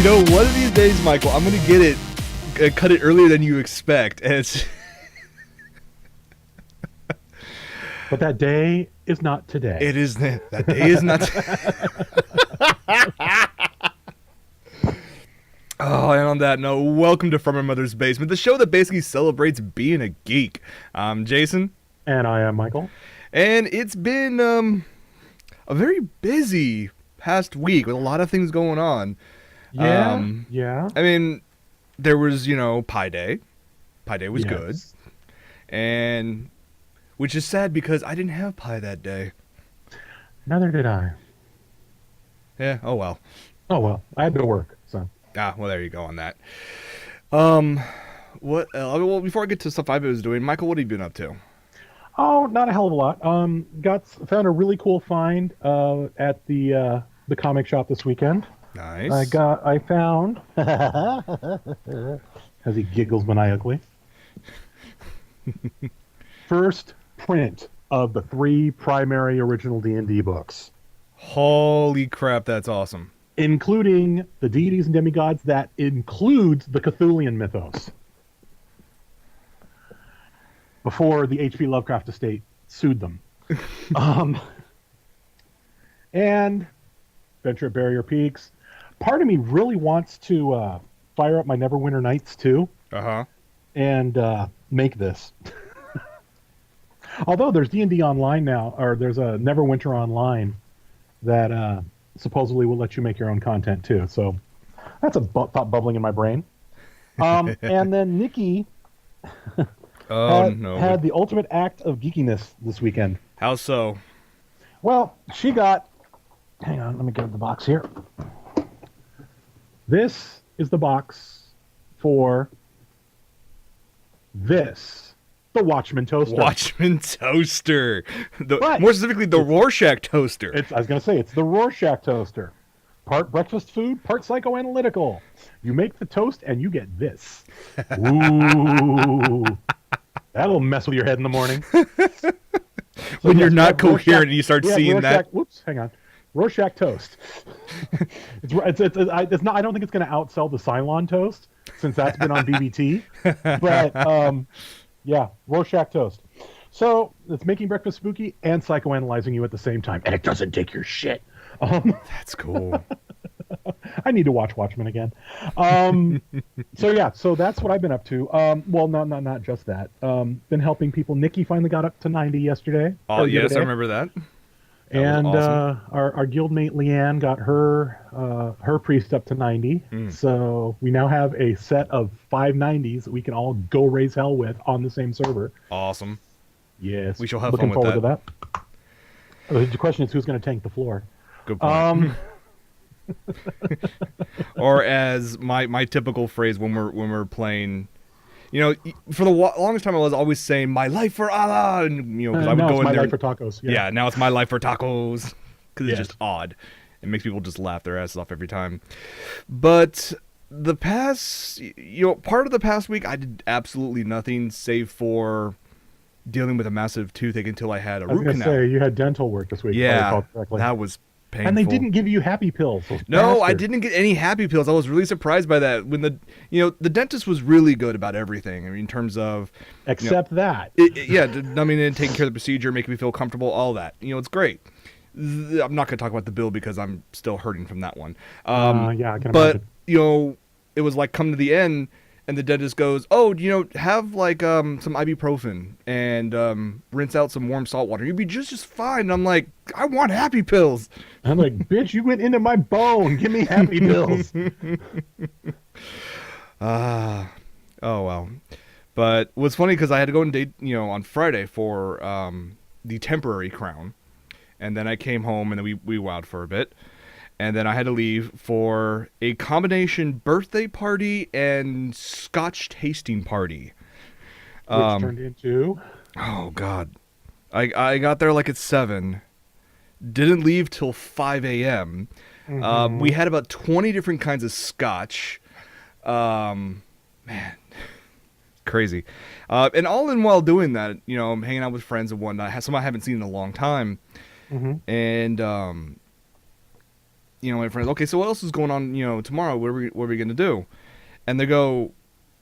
One of these days, Michael, I'm gonna get it, cut it earlier than you expect, and it's. But that day is not today. It is that day is not. Oh, and on that note, welcome to From Our Mother's Basement, the show that basically celebrates being a geek. I'm Jason, And I am Michael. and it's been a very busy past week with a lot of things going on. Yeah. I mean, there was, Pi Day. Pi Day was Yes. good. And which is sad because I didn't have pie that day. Neither did I. Yeah, oh well. Oh, well, I had to work, so. Ah, well, there you go on that. What? Well, before I get to stuff I was doing, Michael, what have you been up to? Oh, not a hell of a lot. Found a really cool find at the comic shop this weekend. Nice. I found, as he giggles maniacally, first print of the 3 primary original D&D books, Holy crap, that's awesome. including the deities and demigods that includes the Cthulhian mythos. Before the H.P. Lovecraft estate sued them. And Venture at Barrier Peaks. Part of me really wants to fire up my Neverwinter Nights too Uh-huh. and make this. Although there's D&D online now, or there's a Neverwinter online that supposedly will let you make your own content too. So that's a thought bubbling in my brain. And then Nikki had the ultimate act of geekiness this weekend. How so? Well, she got... Hang on, let me get the box here. This is the box for this. The Watchman toaster. Watchman toaster. But More specifically, the Rorschach toaster. I was going to say, it's the Rorschach toaster. Part breakfast food, part psychoanalytical. You make the toast and you get this. Ooh. That'll mess with your head in the morning. When you're not Rorschach- coherent and you start seeing Rorschach, that. Whoops, hang on. Rorschach toast. It's not. I don't think it's going to outsell the Cylon toast since that's been on BBT. But yeah, Rorschach toast. So it's making breakfast spooky and psychoanalyzing you at the same time, and it doesn't take your shit. That's cool. I need to watch Watchmen again. So that's what I've been up to. Well, not just that. Been helping people. Nikki finally got up to 90 yesterday. Oh, or the other yes, I day. remember that. And awesome. our guildmate Leanne got her priest up to 90. So we now have a set of 590s that we can all go raise hell with on the same server. Awesome. Yes, We shall have looking fun with forward to that. The question is, who's going to tank the floor? Good point. Or as my typical phrase when we're playing, for the longest time I was always saying "my life for Allah," and because I would no, go it's in my there. life for tacos. Yeah, now it's my life for tacos because it's Yes. just odd. It makes people just laugh their asses off every time. But the past, part of the past week, I did absolutely nothing save for dealing with a massive toothache until I had a I was root going to canal. say you had dental work this week. if I Yeah, recall correctly. that was painful. And they didn't give you happy pills. those No, I bastards. didn't get any happy pills. I was really surprised by that. When the dentist was really good about everything. I mean, in terms of Except that. numbing in, taking care of the procedure, making me feel comfortable, all that. It's great. I'm not going to talk about the bill because I'm still hurting from that one. Yeah, I can But imagine. it was like come to the end, and the dentist goes, "Oh, have like some ibuprofen and rinse out some warm salt water. You'd be just fine." And I'm like, I want happy pills. I'm like, bitch, you went into my bone. Give me happy pills. Oh well. But what's funny because I had to go and date, on Friday for the temporary crown, and then I came home and then we wowed for a bit, and then I had to leave for a combination birthday party and Scotch tasting party. Which turned into... Oh God, I got there like at 7, didn't leave till 5 a.m. We had about 20 different kinds of Scotch. Man. Crazy. And all in while doing that, I'm hanging out with friends and whatnot. Some I haven't seen in a long time. And my friends, okay, so what else is going on, tomorrow? What are we gonna do? And they go,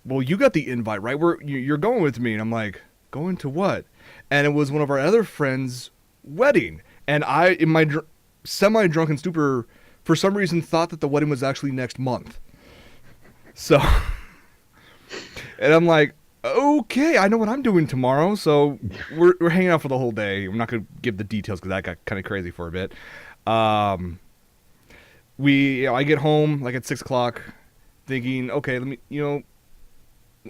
well, you got the invite, right? You're going with me, and I'm like, going to what? And it was one of our other friends' wedding, and I, in my semi-drunken stupor, for some reason, thought that the wedding was actually next month. So, and I'm like, okay, I know what I'm doing tomorrow. So we're hanging out for the whole day. I'm not gonna give the details because that got kind of crazy for a bit. Um, I get home like at 6 o'clock, thinking, okay, let me,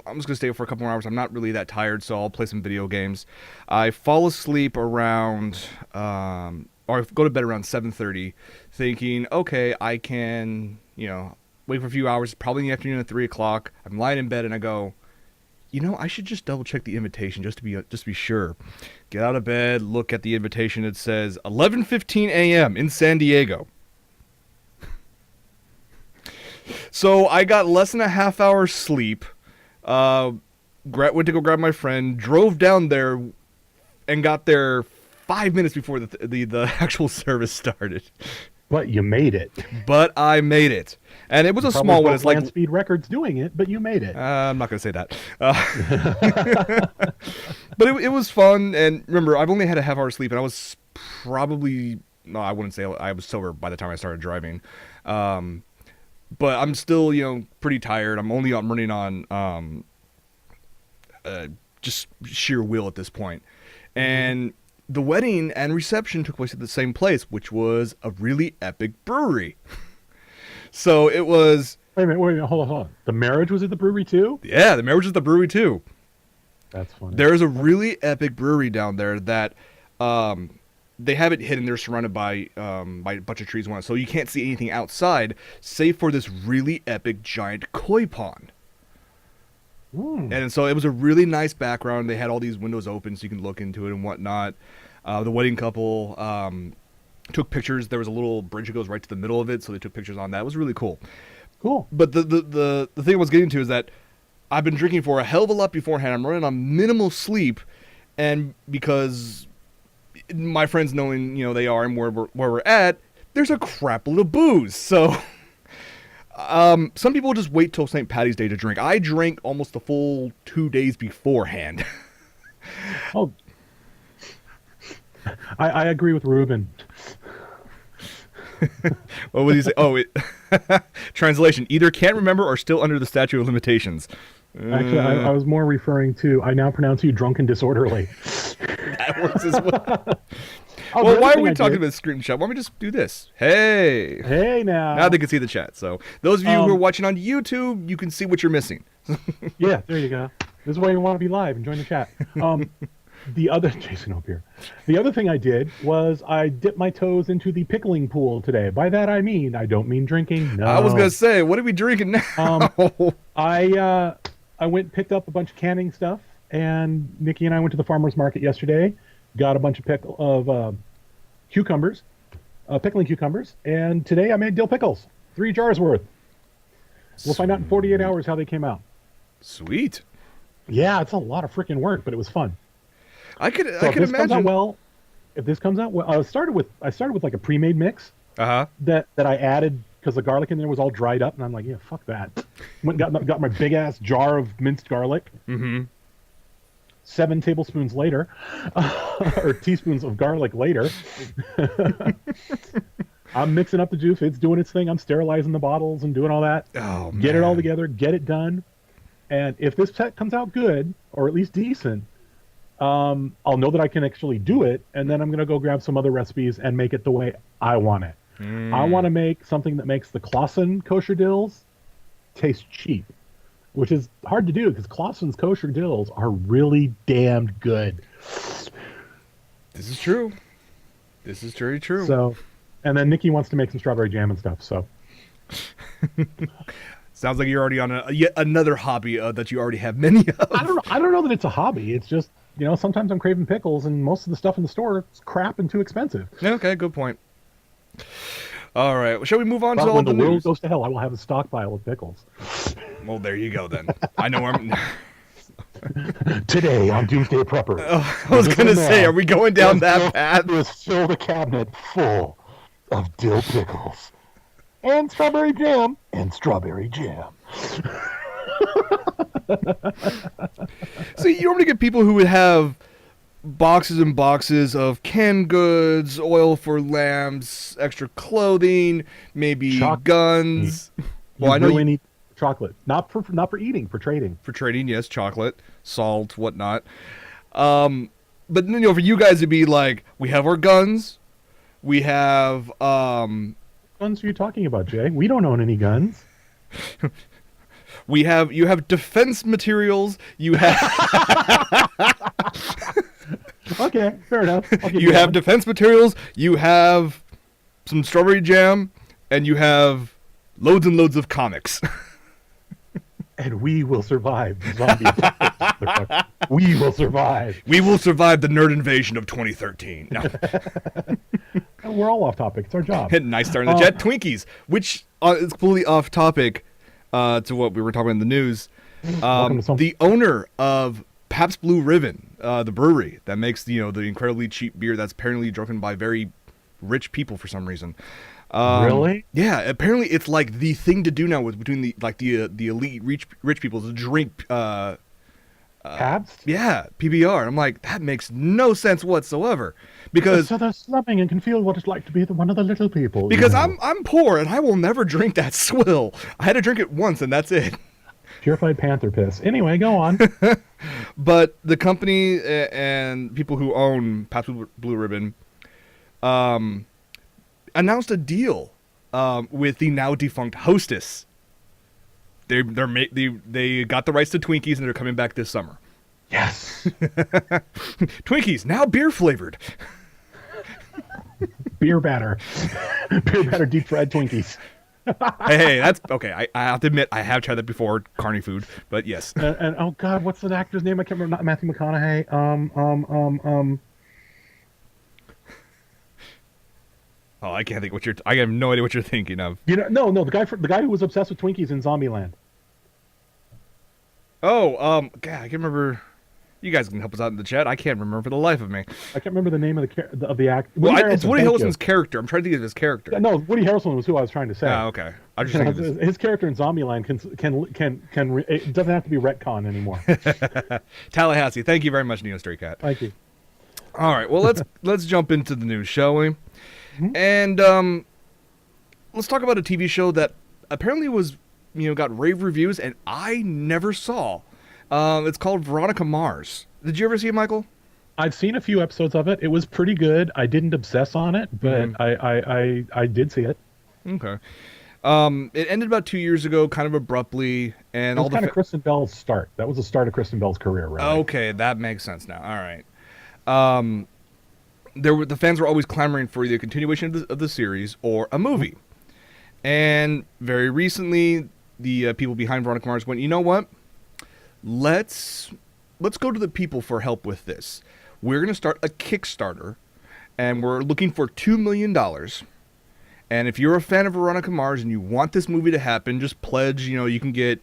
I'm just gonna stay up for a couple more hours. I'm not really that tired, so I'll play some video games. I fall asleep around, or I go to bed around 7:30, thinking, okay, I can, wait for a few hours, probably in the afternoon at 3 o'clock. I'm lying in bed and I go, I should just double check the invitation just to be sure. Get out of bed, look at the invitation. It says 11:15 a.m. in San Diego. So I got less than a half hour sleep. Went to go grab my friend, drove down there, and got there 5 minutes before the actual service started. But you made it. But I made it, and it was a small one. It's like land speed records doing it, but you made it. I'm not gonna say that. But it was fun, and remember, I've only had a half hour sleep, and I was probably no, I wouldn't say I was sober by the time I started driving. But I'm still, pretty tired. I'm running on just sheer will at this point. And the wedding and reception took place at the same place, which was a really epic brewery. So it was... Wait a minute, hold on. The marriage was at the brewery too? Yeah, the marriage was at the brewery too. That's funny. There's a really epic brewery down there that... they have it hidden. They're surrounded by a bunch of trees and whatnot, so you can't see anything outside, save for this really epic giant koi pond. And so it was a really nice background. They had all these windows open so you can look into it and whatnot. The wedding couple took pictures. There was a little bridge that goes right to the middle of it, so they took pictures on that. It was really cool. Cool. But the thing I was getting to is that I've been drinking for a hell of a lot beforehand. I'm running on minimal sleep, and because my friends knowing, they are and where we're at, there's a crap load of booze. So, some people just wait till St. Patty's Day to drink. I drank almost the full 2 days beforehand. Oh, I agree with Ruben. What would he say? Oh, translation: either can't remember or still under the statute of limitations. Actually, I was more referring to, I now pronounce you drunk and disorderly. That works as well. Well, why are we talking about screenshot? Why don't we just do this? Hey. Hey, now. Now they can see the chat. So those of you who are watching on YouTube, you can see what you're missing. Yeah, there you go. This is why you want to be live and join the chat. Jason up here. The other thing I did was I dipped my toes into the pickling pool today. By that I mean, I don't mean drinking. No. I was going to say, what are we drinking now? I went and picked up a bunch of canning stuff, and Nikki and I went to the farmer's market yesterday, got a bunch of cucumbers, pickling cucumbers, and today I made dill pickles, 3 jars worth. We'll find out in 48 hours how they came out. Sweet. Yeah, it's a lot of freaking work, but it was fun. I could If this comes out well, I started with like a pre-made mix. That I added because the garlic in there was all dried up, and I'm like, yeah, fuck that. Went and got my big ass jar of minced garlic. 7 tablespoons later, or teaspoons of garlic later, I'm mixing up the juice. It's doing its thing. I'm sterilizing the bottles and doing all that. Oh, get it all together, get it done. And if this set comes out good, or at least decent, I'll know that I can actually do it, and then I'm going to go grab some other recipes and make it the way I want it. I want to make something that makes the Claussen kosher dills taste cheap, which is hard to do because Claussen's kosher dills are really damn good. This is true. This is very true. So, and then Nikki wants to make some strawberry jam and stuff. So, sounds like you're already on yet another hobby that you already have many of. I don't know that it's a hobby. It's just, sometimes I'm craving pickles, and most of the stuff in the store is crap and too expensive. Okay, good point. All right, well, shall we move on to all all the the world news? goes to hell, I will have a stockpile of pickles. Well, there you go then. I know where I'm... Today on Doomsday Prepper. I was going to say, are we going down that path? Let's fill the cabinet full of dill pickles. and strawberry jam, and strawberry jam. So you normally get people who would have boxes and boxes of canned goods, oil for lamps, extra clothing, maybe guns. Well, I know you need chocolate, not for eating, for trading. For trading, yes, chocolate, salt, whatnot. But for you guys to be like, we have our guns, we have Guns are you talking about, Jay? We don't own any guns. you have defense materials, you have Okay, fair enough. you have defense materials, you have some strawberry jam, and you have loads and loads of comics. And we will survive the zombie apocalypse. We will survive. We will survive the nerd invasion of 2013. No. We're all off topic. It's our job. Nice start in the jet. Twinkies, which is completely off topic to what we were talking about in the news. The owner of Pabst Blue Ribbon, the brewery that makes the incredibly cheap beer that's apparently drunken by very rich people for some reason. Really? Yeah. Apparently, it's like the thing to do now between the elite rich people to drink. Pabst? Yeah, PBR. I'm like, that makes no sense whatsoever because so they're slumming and can feel what it's like to be one of the little people. Because I'm poor and I will never drink that swill. I had to drink it once and that's it. Purified panther piss. Anyway, go on. But the company and people who own Pabst Blue Ribbon announced a deal with the now defunct Hostess. They got the rights to Twinkies and they're coming back this summer. Yes. Twinkies now beer flavored. Beer batter. Beer batter deep fried Twinkies. hey, that's okay. I have to admit I have tried that before, carny food, but yes. And oh god, what's the actor's name? I can't remember. Not Matthew McConaughey. Oh, I can't think I have no idea what you're thinking of. No, the guy who was obsessed with Twinkies in Zombieland. Oh, God, I can't remember. You guys can help us out in the chat. I can't remember for the life of me. I can't remember the name of the actor. Well, it's Woody Harrelson's character. I'm trying to think of his character. No, Woody Harrelson was who I was trying to say. Oh, okay. I just thinking his character in Zombieland can it doesn't have to be retcon anymore. Tallahassee. Thank you very much, Neo Stray Cat. Thank you. All right. Well, let's jump into the news, shall we? Mm-hmm. And let's talk about a TV show that apparently was got rave reviews and I never saw. It's called Veronica Mars. Did you ever see it, Michael? I've seen a few episodes of it. It was pretty good. I didn't obsess on it, but I did see it. Okay. It ended about 2 years ago, kind of abruptly, and it was kind of Kristen Bell's start. That was the start of Kristen Bell's career, right? Okay, that makes sense now. All right. The fans were always clamoring for either a continuation of the series or a movie, and very recently, the people behind Veronica Mars went, you know what? Let's go to the people for help with this. We're going to start a Kickstarter, and we're looking for $2 million. And if you're a fan of Veronica Mars and you want this movie to happen, just pledge. You can get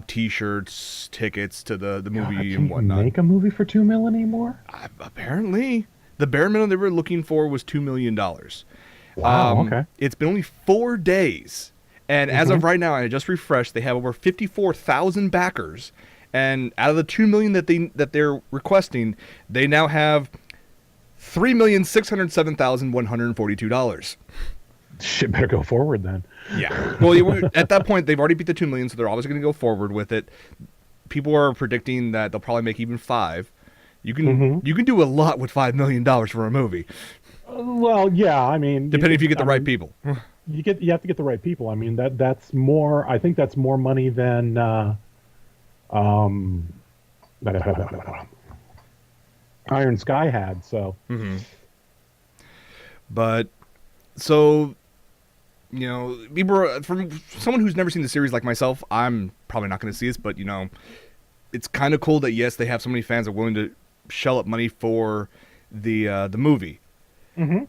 T-shirts, tickets to the movie and whatnot. Can you make a movie for $2 million anymore? Apparently, the bare minimum they were looking for was $2 million. Wow. Okay. It's been only 4 days. And as of right now, I just refreshed, they have over 54,000 backers. And out of the $2 million that they're requesting, they now have $3,607,142. Shit better go forward then. Yeah. Well, at that point, they've already beat the $2 million, so they're always going to go forward with it. People are predicting that they'll probably make even $5 million. You can do a lot with $5 million for a movie. Well, yeah. I mean, depending if you get the right people. You have to get the right people. I mean, that's more. I think that's more money than Iron Sky had. So, but so people from someone who's never seen the series like myself, I'm probably not going to see this, but it's kind of cool that yes, they have so many fans that are willing to shell up money for the movie. Mm-hmm.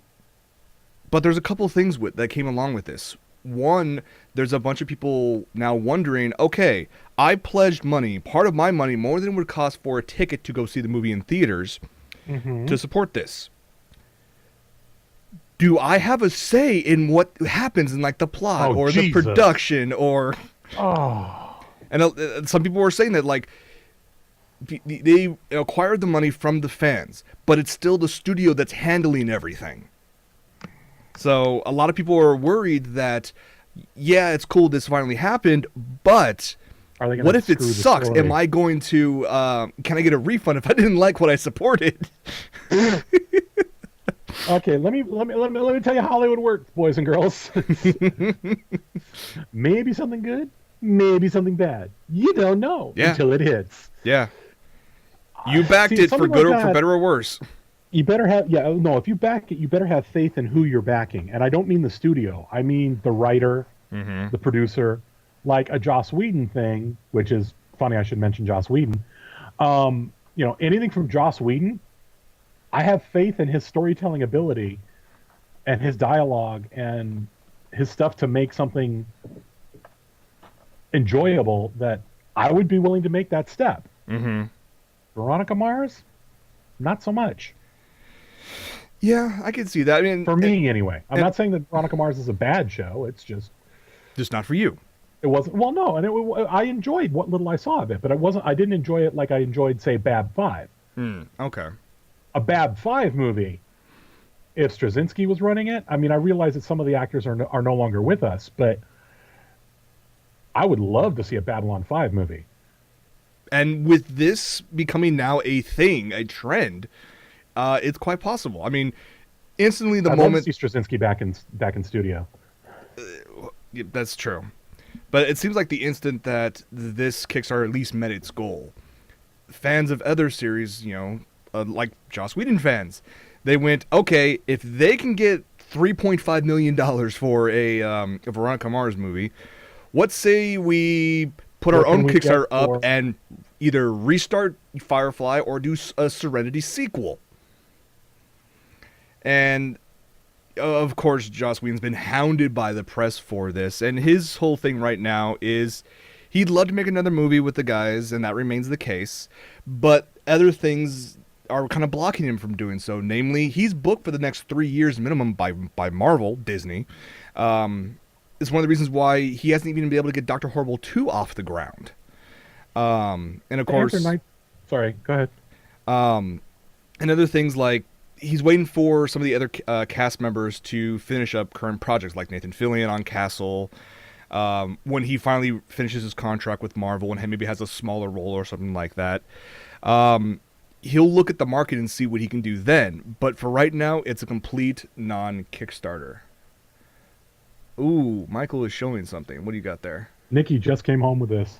But there's a couple things that came along with this. One, there's a bunch of people now wondering, okay, I pledged money, part of my money, more than it would cost for a ticket to go see the movie in theaters to support this. do I have a say in what happens in like the plot Oh, or the Jesus. production or Oh, and some people were saying that like they acquired the money from the fans, but it's still the studio that's handling everything. So a lot of people are worried that yeah, it's cool this finally happened, but are they going what to if it screw the sucks? story? Am I going to can I get a refund if I didn't like what I supported? Okay, let me tell you how Hollywood works, boys and girls. Maybe something good, maybe something bad. You don't know Yeah. until it hits. Yeah. You backed See, it for something good like or for that, better or worse. you better have, yeah, no, if you back it, you better have faith in who you're backing. And I don't mean the studio. I mean the writer, the producer, like a Joss Whedon thing, which is funny I should mention Joss Whedon. Anything from Joss Whedon, I have faith in his storytelling ability and his dialogue and his stuff to make something enjoyable that I would be willing to make that step. Mm-hmm. Veronica Mars, not so much. Yeah, I can see that. I mean, For me, anyway. I'm and- not saying that Veronica Mars is a bad show. It's just just not for you. it wasn't. Well, no, and I enjoyed what little I saw of it, but it wasn't. I didn't enjoy it like I enjoyed, say, Bab 5. Okay. A Bab 5 movie. If Straczynski was running it, I mean, I realize that some of the actors are no longer with us, but I would love to see a Babylon 5 movie. And with this becoming now a thing, a trend, it's quite possible. I mean, instantly the I'd moment love to see Straczynski back in studio. Yeah, that's true. But it seems like the instant that this Kickstarter at least met its goal, fans of other series, like Joss Whedon fans, they went, okay, if they can get $3.5 million for a Veronica Mars movie, what say we put our What can own we Kickstarter get for- up and either restart Firefly or do a Serenity sequel? And of course, Joss Whedon's been hounded by the press for this, and his whole thing right now is he'd love to make another movie with the guys, and that remains the case, but other things are kind of blocking him from doing so. Namely, he's booked for the next 3 years minimum by Marvel, Disney. It's one of the reasons why he hasn't even been able to get Dr. Horrible 2 off the ground. And of course, Sorry, go ahead. and other things like he's waiting for some of the other cast members to finish up current projects, like Nathan Fillion on Castle. When he finally finishes his contract with Marvel and maybe has a smaller role or something like that, he'll look at the market and see what he can do then. But for right now, it's a complete non-Kickstarter. Ooh, Michael is showing something. What do you got there? Nikki just came home with this.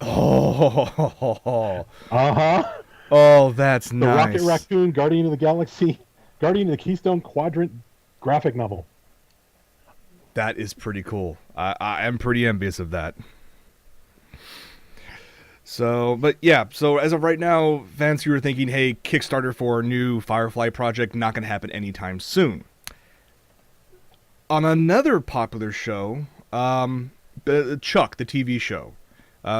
Oh, Uh-huh. oh, that's The nice. Rocket Raccoon, Guardian of the Galaxy, Guardian of the Keystone Quadrant graphic novel. That is pretty cool. I am pretty envious of that. So, but yeah, so as of right now, fans who are thinking, hey, Kickstarter for a new Firefly project, not going to happen anytime soon. On another popular show, Chuck, the TV show,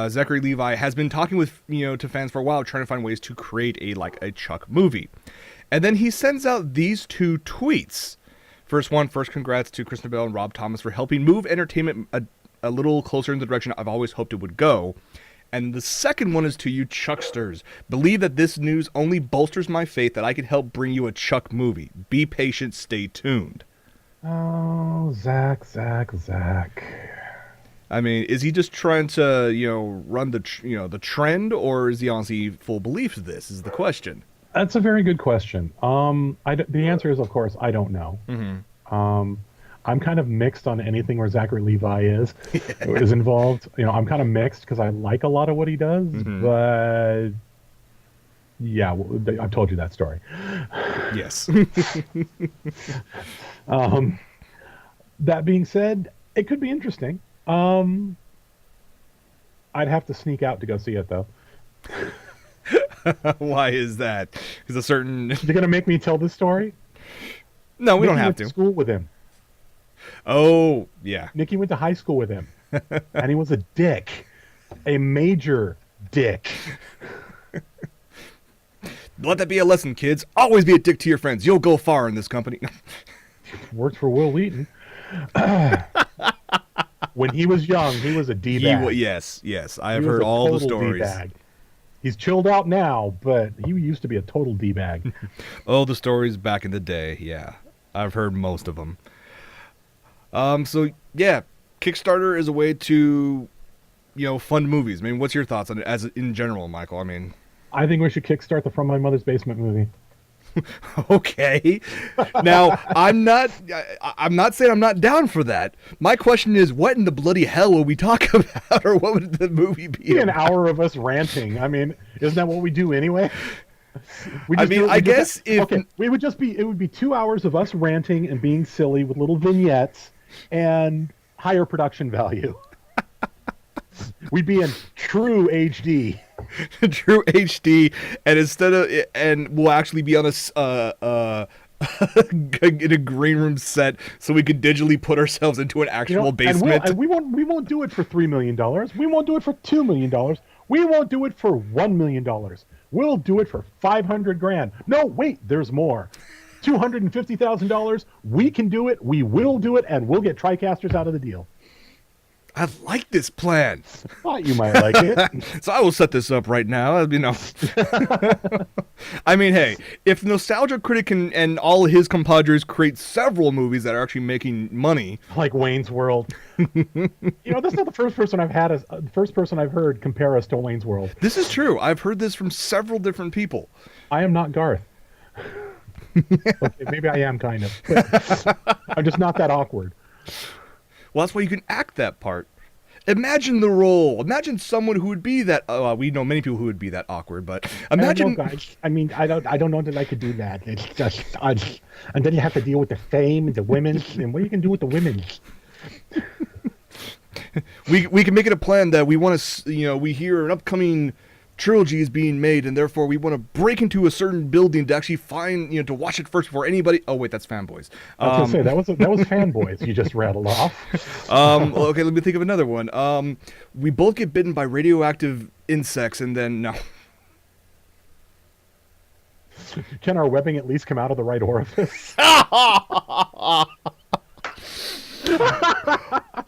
Zachary Levi has been talking with, to fans for a while, trying to find ways to create a Chuck movie. And then he sends out these two tweets. First, congrats to Kristen Bell and Rob Thomas for helping move entertainment a little closer in the direction I've always hoped it would go. And the second one is to you Chucksters. Believe that this news only bolsters my faith that I can help bring you a Chuck movie. Be patient, stay tuned. Oh, Zach. I mean, is he just trying to, run the trend, or is he honestly full belief of this? Is the question. That's a very good question. The answer is, of course, I don't know. Mm-hmm. I'm kind of mixed on anything where Zachary Levi is involved. I'm kind of mixed because I like a lot of what he does, but yeah, I've told you that story. Yes. That being said, it could be interesting. I'd have to sneak out to go see it, though. Why is that? Because a certain... You're gonna make me tell this story? No, we Nikki don't have went to. School with him. Oh, yeah. Nikki went to high school with him, and he was a dick, a major dick. Let that be a lesson, kids. Always be a dick to your friends. You'll go far in this company. Worked for Will Wheaton. When he was young, he was a d-bag. Yes, I He have was heard a all the total stories. d-bag. He's chilled out now, but he used to be a total d-bag. Oh, the stories back in the day. Yeah, I've heard most of them. So yeah, Kickstarter is a way to, fund movies. I mean, what's your thoughts on it as in general, Michael? I mean, I think we should kickstart the From My Mother's Basement movie. okay. Now, I'm not saying I'm not down for that. My question is, what in the bloody hell will we talk about, or what would the movie be An about? hour of us ranting. I mean, isn't that what we do anyway? We I just mean, do it. I guess if Okay, we would just be. It would be 2 hours of us ranting and being silly with little vignettes and higher production value. We'd be in true HD. True HD, and we'll actually be on in a green room set, so we could digitally put ourselves into an actual basement. And we won't do it for $3 million. We won't do it for $2 million. We won't do it for $1 million. We'll do it for 500 grand. No, wait, there's more. $250,000. We can do it. We will do it, and we'll get TriCasters out of the deal. I like this plan, Thought you might like it. so I will set this up right now. I mean, hey, if Nostalgia Critic and all his compadres create several movies that are actually making money, Like Wayne's World. That's not the first person the first person I've heard compare us to Wayne's World. this is true. I've heard this from several different people. I am not Garth. Okay, maybe I am kind of. But I'm just not that awkward. Well, that's why you can act that part. Imagine the role. Imagine someone who would be that. We know many people who would be that awkward, but imagine. Guys. I mean, I don't know that I could do that. It's just, and then you have to deal with the fame and the women, and what you can do with the women. We can make it a plan that we want to. We hear an upcoming trilogy is being made, and therefore we want to break into a certain building to actually find, to watch it first before anybody. Oh wait, that's fanboys. I was gonna say that was fanboys you just rattled off. Okay, let me think of another one. We both get bitten by radioactive insects, and then no. Can our webbing at least come out of the right orifice?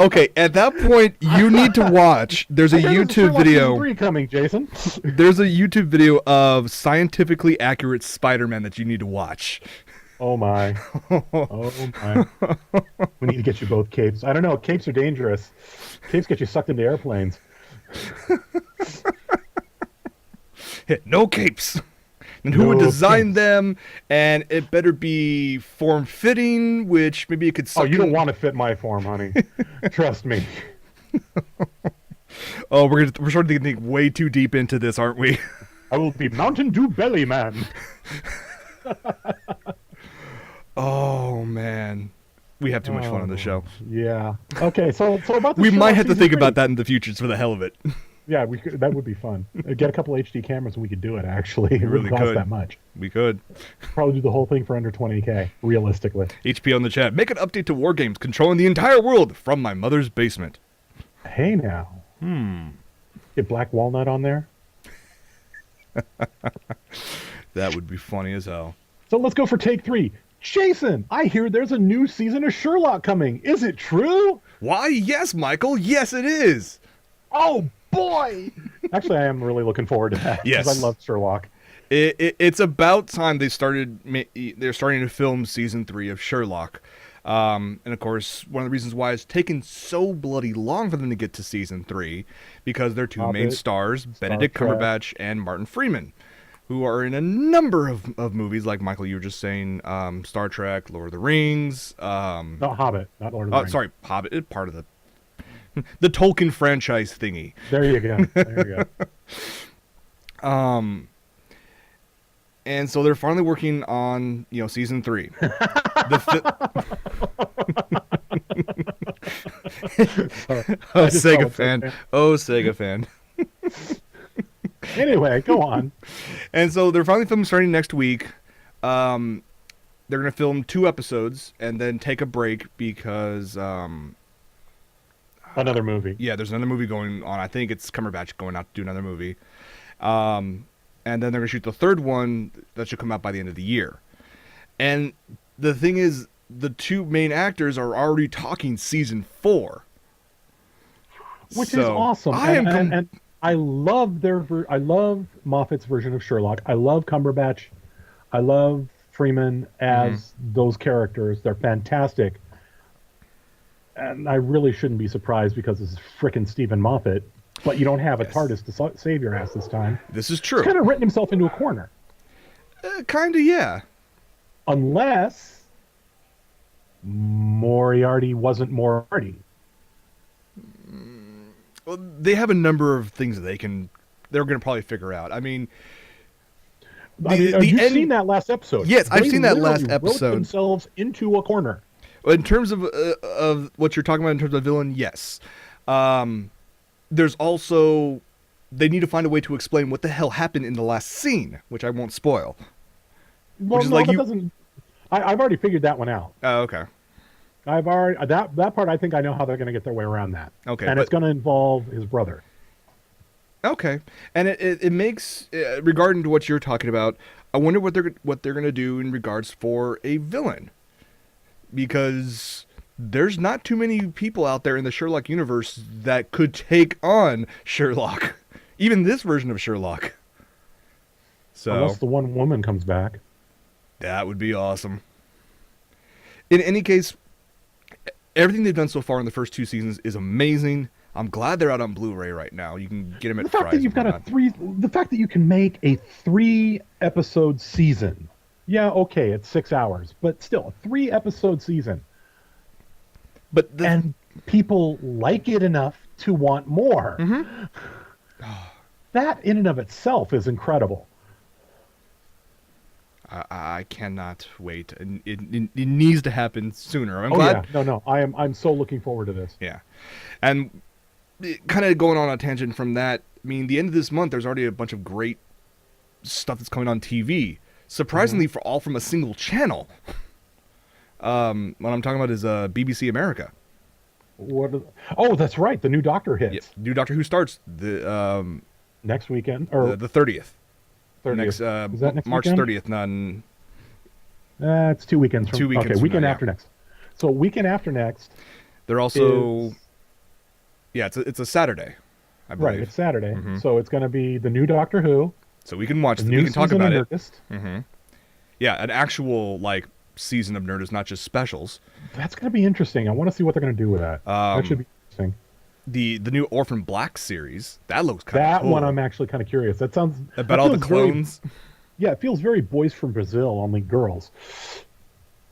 Okay, at that point, you need to watch. There's a YouTube video. 3 coming, Jason. There's a YouTube video of scientifically accurate Spider-Man that you need to watch. Oh my. Oh my. We need to get you both capes. I don't know. Capes are dangerous. Capes get you sucked into airplanes. No capes. And who would design them? And it better be form-fitting, which maybe it could suck. Oh, you don't want to fit my form, honey. Trust me. Oh, we're starting to think way too deep into this, aren't we? I will be Mountain Dew Belly Man. Oh man, we have too much fun on the show. Yeah. Okay. So about the We show might have to season think 3. about that in the future, just for the hell of it. Yeah, that would be fun. Get a couple HD cameras and we could do it. Actually, it really wouldn't cost could. that much. We could Probably do the whole thing for under 20K, realistically. HP on the chat. Make an update to War Games, controlling the entire world from my mother's basement. Hey now. Get Black Walnut on there. That would be funny as hell. So let's go for take 3. Jason, I hear there's a new season of Sherlock coming. Is it true? Why, yes, Michael. Yes, it is. Oh boy! Actually, I am really looking forward to that. Yes. Because I love Sherlock. It's about time they're starting to film season 3 of Sherlock. And of course, one of the reasons why it's taken so bloody long for them to get to season 3, because their two main stars, Benedict Cumberbatch and Martin Freeman, who are in a number of movies, like Michael, you were just saying, Star Trek, Lord of the Rings. Not Hobbit, not Lord of the Rings. Sorry, Hobbit is part of the Tolkien franchise thingy. There you go. There you go. And so they're finally working on, season 3. Sega fan. Oh, Sega fan. Anyway, go on. And so they're finally filming starting next week. They're going to film 2 episodes and then take a break because... another movie. Yeah, there's another movie going on. I think it's Cumberbatch going out to do another movie. And then they're going to shoot the 3rd one that should come out by the end of the year. And the thing is, the two main actors are already talking season 4. which is awesome. I am And I love I love Moffat's version of Sherlock. I love Cumberbatch. I love Freeman as those characters. They're fantastic. And I really shouldn't be surprised because this is frickin' Stephen Moffat. But you don't have a TARDIS to save your ass this time. This is true. He's kind of written himself into a corner. Kind of, yeah. Unless Moriarty wasn't Moriarty. Well, they have a number of things that they're going to probably figure out. I mean, Have you seen that last episode? Yes, I've seen that last Wrote episode. themselves into a corner. In terms of what you're talking about in terms of villain, yes. There's also, they need to find a way to explain what the hell happened in the last scene, which I won't spoil. Well, which is no, like that doesn't. I've already figured that one out. Oh, okay. I've already that part. I think I know how they're going to get their way around that. Okay, and it's going to involve his brother. Okay, and it makes regarding to what you're talking about, I wonder what they're going to do in regards for a villain, because there's not too many people out there in the Sherlock universe that could take on Sherlock, even this version of Sherlock. So Unless the one woman comes back. That would be awesome. In any case, everything they've done so far in the first 2 seasons is amazing. I'm glad they're out on Blu-ray right now. You can get them at The fact Fry's that you've got the fact that you can make a 3-episode season. Yeah, okay, it's 6 hours, but still a 3-episode season. But and people like it enough to want more. That in and of itself is incredible. I cannot wait. It needs to happen sooner. I'm glad. Yeah, no, I'm so looking forward to this. Yeah, and kind of going on a tangent from that. I mean, the end of this month, there's already a bunch of great stuff that's coming on TV. Surprisingly, for all from a single channel. What I'm talking about is BBC America. Oh, that's right. The new Doctor hits. Yeah, new Doctor Who starts the next weekend or the 30th. 30th. Next, is that next March weekend? 30th. None. It's 2 weekends from. 2 weekends. Okay, from weekend now, after next. So weekend after next. They're also. Yeah, it's a Saturday. I believe. Right, it's Saturday. So it's going to be the new Doctor Who. So we can watch. We can talk about it. Yeah, an actual season of Nerdist, not just specials. That's going to be interesting. I want to see what they're going to do with that. That should be interesting. The new Orphan Black series, that looks kind of cool. That one I'm actually kind of curious. That sounds about all the clones. Yeah, it feels very Boys from Brazil, only girls.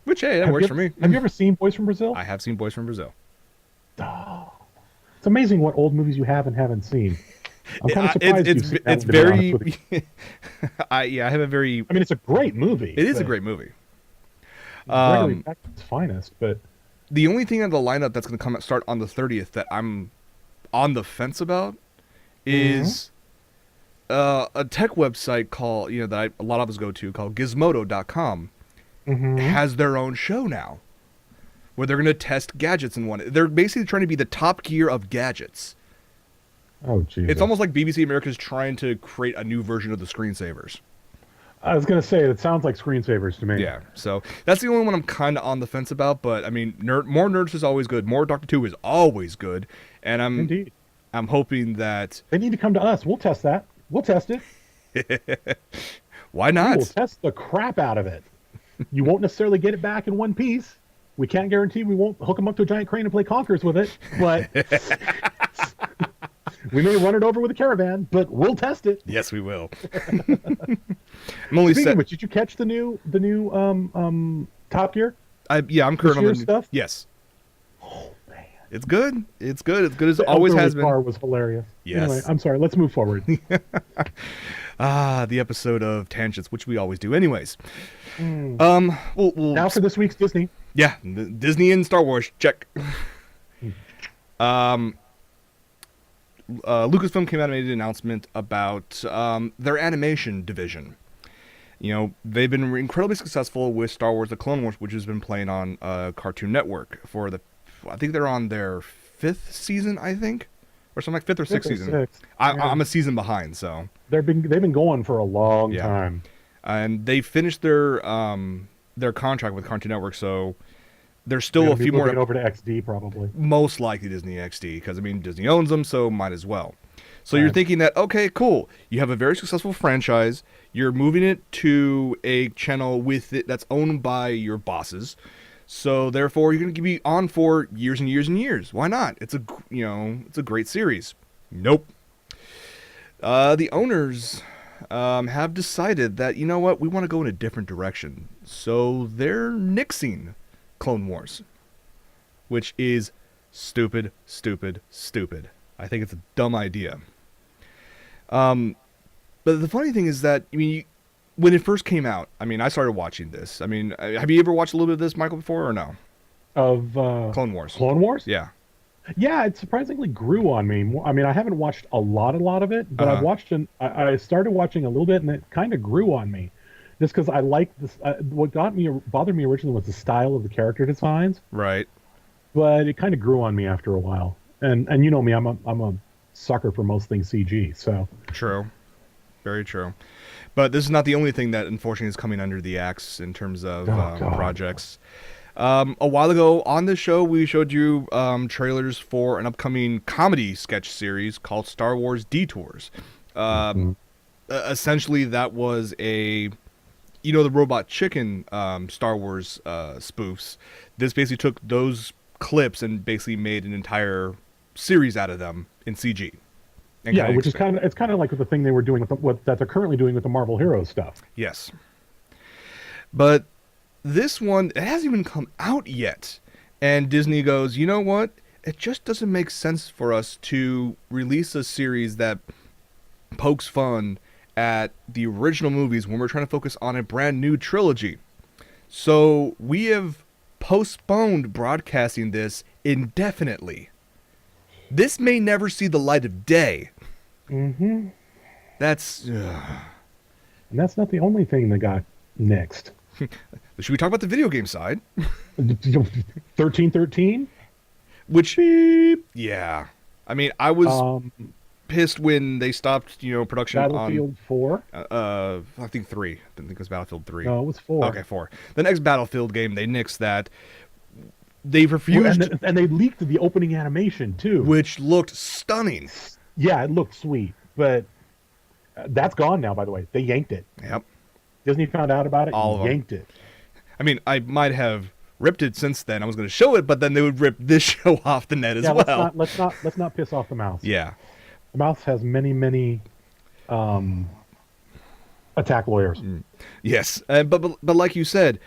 Which hey, that works for me. Have you ever seen Boys from Brazil? I have seen Boys from Brazil. Oh, it's amazing what old movies you have and haven't seen. I'm kind of surprised it's very. I have a very. I mean, it's a great movie. It is a great movie. Gregory Peck's finest, but the only thing on the lineup that's going to start on the 30th that I'm on the fence about is a tech website called that a lot of us go to called Gizmodo.com. Has their own show now, where they're going to test gadgets in one. They're basically trying to be the Top Gear of gadgets. Oh, geez. It's almost like BBC America's trying to create a new version of the screensavers. I was going to say, it sounds like screensavers to me. Yeah, so that's the only one I'm kind of on the fence about. But I mean, more Nerds is always good. More Doctor Who is always good. And I'm hoping that they need to come to us. We'll test that. We'll test it. Why not? We'll test the crap out of it. You won't necessarily get it back in one piece. We can't guarantee we won't hook them up to a giant crane and play Conkers with it, but we may run it over with a caravan, but we'll test it. Yes, we will. I'm only Speaking of which, did you catch the new Top Gear? I'm current on the stuff. Yes. Oh man, it's good. It's good. It's good as the it always has been. been. Car was hilarious. Yes. Anyway, I'm sorry. Let's move forward. The episode of tangents, which we always do, anyways. Now for this week's Disney. Yeah, Disney and Star Wars. Check. Lucasfilm came out and made an announcement about their animation division. They've been incredibly successful with Star Wars: The Clone Wars, which has been playing on Cartoon Network I think they're on their 5th season, I think, or something like 5th or 6th season. I'm a season behind, so they've been going for a long time, and they finished their contract with Cartoon Network, so There's They're still going a to be few moving more, over to XD probably. most likely Disney XD, because I mean Disney owns them, so might as well. So you're Right. thinking that, okay, cool, you have a very successful franchise, you're moving it to a channel with it that's owned by your bosses, so therefore you're going to be on for years and years and years. Why not? It's a it's a great series. Nope. The owners have decided that, you know what, we want to go in a different direction. So they're nixing Clone Wars, which is stupid, stupid, stupid. I think it's a dumb idea. Um, but the funny thing is that, I mean, when it first came out, I mean, I started watching this. I mean, have you ever watched a little bit of this, Michael, before or no? Of Clone Wars. Clone Wars? Yeah. Yeah, it surprisingly grew on me. I mean, I haven't watched a lot of it, Uh but I've huh. watched I started watching a little bit, and it kind of grew on me, just because I like this. What bothered me originally was the style of the character designs, Right. but it kind of grew on me after a while. And you know me, I'm a sucker for most things CG. So True. Very true. But this is not the only thing that unfortunately is coming under the axe in terms of oh god, projects. A while ago on this show, we showed you trailers for an upcoming comedy sketch series called Star Wars Detours. Mhm. Essentially, that was a, the Robot Chicken Star Wars spoofs. This basically took those clips and basically made an entire series out of them in CG. And Yeah, kind which is of, kind of like the thing they were doing with what that they're currently doing with the Marvel Heroes stuff. yes. But this one, it hasn't even come out yet. And Disney goes, you know what? It just doesn't make sense for us to release a series that pokes fun at the original movies when we're trying to focus on a brand new trilogy. So we have postponed broadcasting this indefinitely. This may never see the light of day. Mm-hmm. That's. And that's not the only thing that got nixed. Should we talk about the video game side? 1313. Which, Beep. yeah. I mean, I was Um, pissed when they stopped, production Battlefield 4. on, I think 3. I didn't think it was Battlefield 3. No, it was 4. Okay, 4. The next Battlefield game, they nixed that. They Well, refused, and they leaked the opening animation too. which looked stunning. Yeah, it looked sweet, but that's gone now. By the way, they yanked it. Yep, Disney found out about it, all of and them. yanked it. I mean, I might have ripped it since then. I was going to show it, but then they would rip this show off the net as Yeah, well. let's not piss off the mouse. Yeah. The mouse has many um, attack lawyers. Yes, but like you said,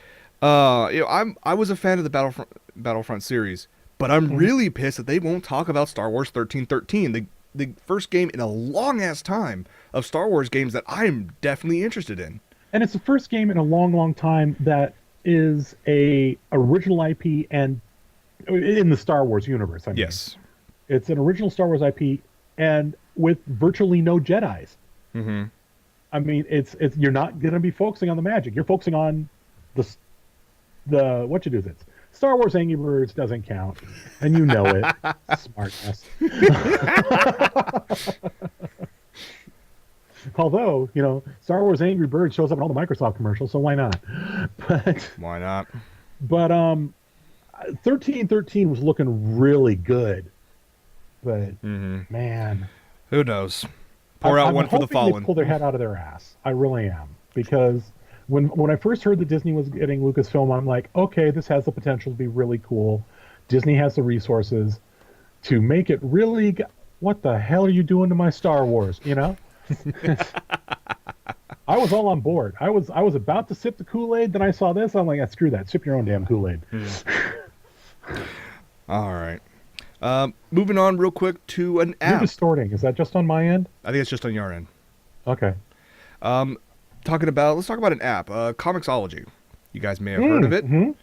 I was a fan of the Battlefront series, but I'm really pissed that they won't talk about Star Wars 1313, the first game in a long ass time of Star Wars games that I'm definitely interested in. And it's the first game in a long time that is a original IP and in the Star Wars universe. I mean. Yes. It's an original Star Wars IP and with virtually no Jedis. Mm-hmm. I mean, it's you're not going to be focusing on the magic. You're focusing on the what you do is it's Star Wars Angry Birds doesn't count, and you know it. Smart ass. Although, Star Wars Angry Birds shows up in all the Microsoft commercials, so why not? But Why not? 1313 was looking really good. But man, Who knows? Pour out I'm one for the hoping fallen. They pull their head out of their ass. I really am, because when I first heard that Disney was getting Lucasfilm, I'm like, okay, this has the potential to be really cool. Disney has the resources to make it really. What the hell are you doing to my Star Wars? I was all on board. I was about to sip the Kool-Aid. Then I saw this. I'm like, screw that. Sip your own damn Kool-Aid. All right. Moving on real quick to an You're app. distorting. Is that just on my end? I think it's just on your end. Okay. Let's talk about an app, Comixology. You guys may have heard of it.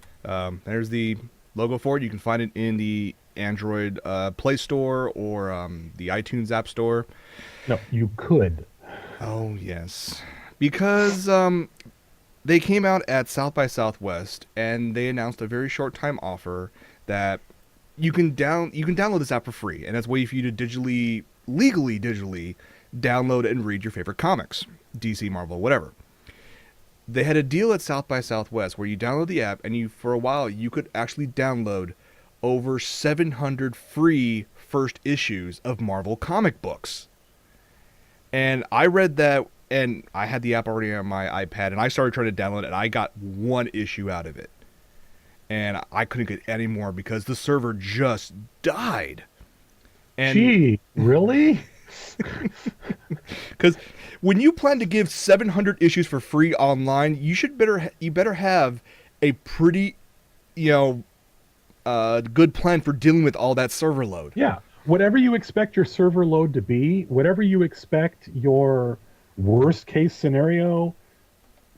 There's the logo for it. You can find it in the Android Play Store or the iTunes App Store. No, you could. Oh, yes. Because they came out at South by Southwest and they announced a very short time offer that you can download this app for free, and that's a way for you to legally digitally download and read your favorite comics, DC, Marvel, whatever. they had a deal at South by Southwest where you download the app and you, for a while, you could actually download over 700 free first issues of Marvel comic books. And I read that, and I had the app already on my iPad, and I started trying to download it, and I got one issue out of it. And I couldn't get any more because the server just died. And Gee, really? because when you plan to give 700 issues for free online, you better have a pretty, you know, good plan for dealing with all that server load. Yeah. Whatever you expect your server load to be, whatever you expect your worst case scenario,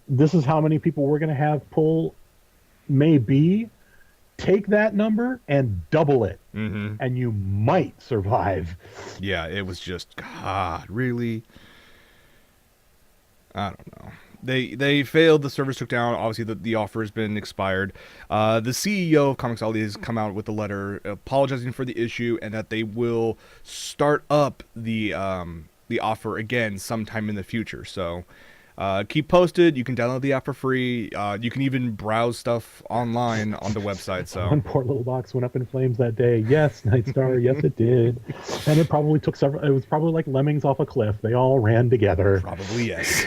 this is how many people we're going to have pull may be. Take that number and double it, and you might survive. Yeah, it was just, God, really? I don't know. They failed. The servers took down. Obviously, the offer has been expired. The CEO of Comixology has come out with a letter apologizing for the issue and that they will start up the offer again sometime in the future. So keep posted. You can download the app for free. You can even browse stuff online on the website. So One poor little box went up in flames that day. Yes, Nightstar. Yes, it did. And it probably took several. It was probably like lemmings off a cliff. They all ran together. probably yes.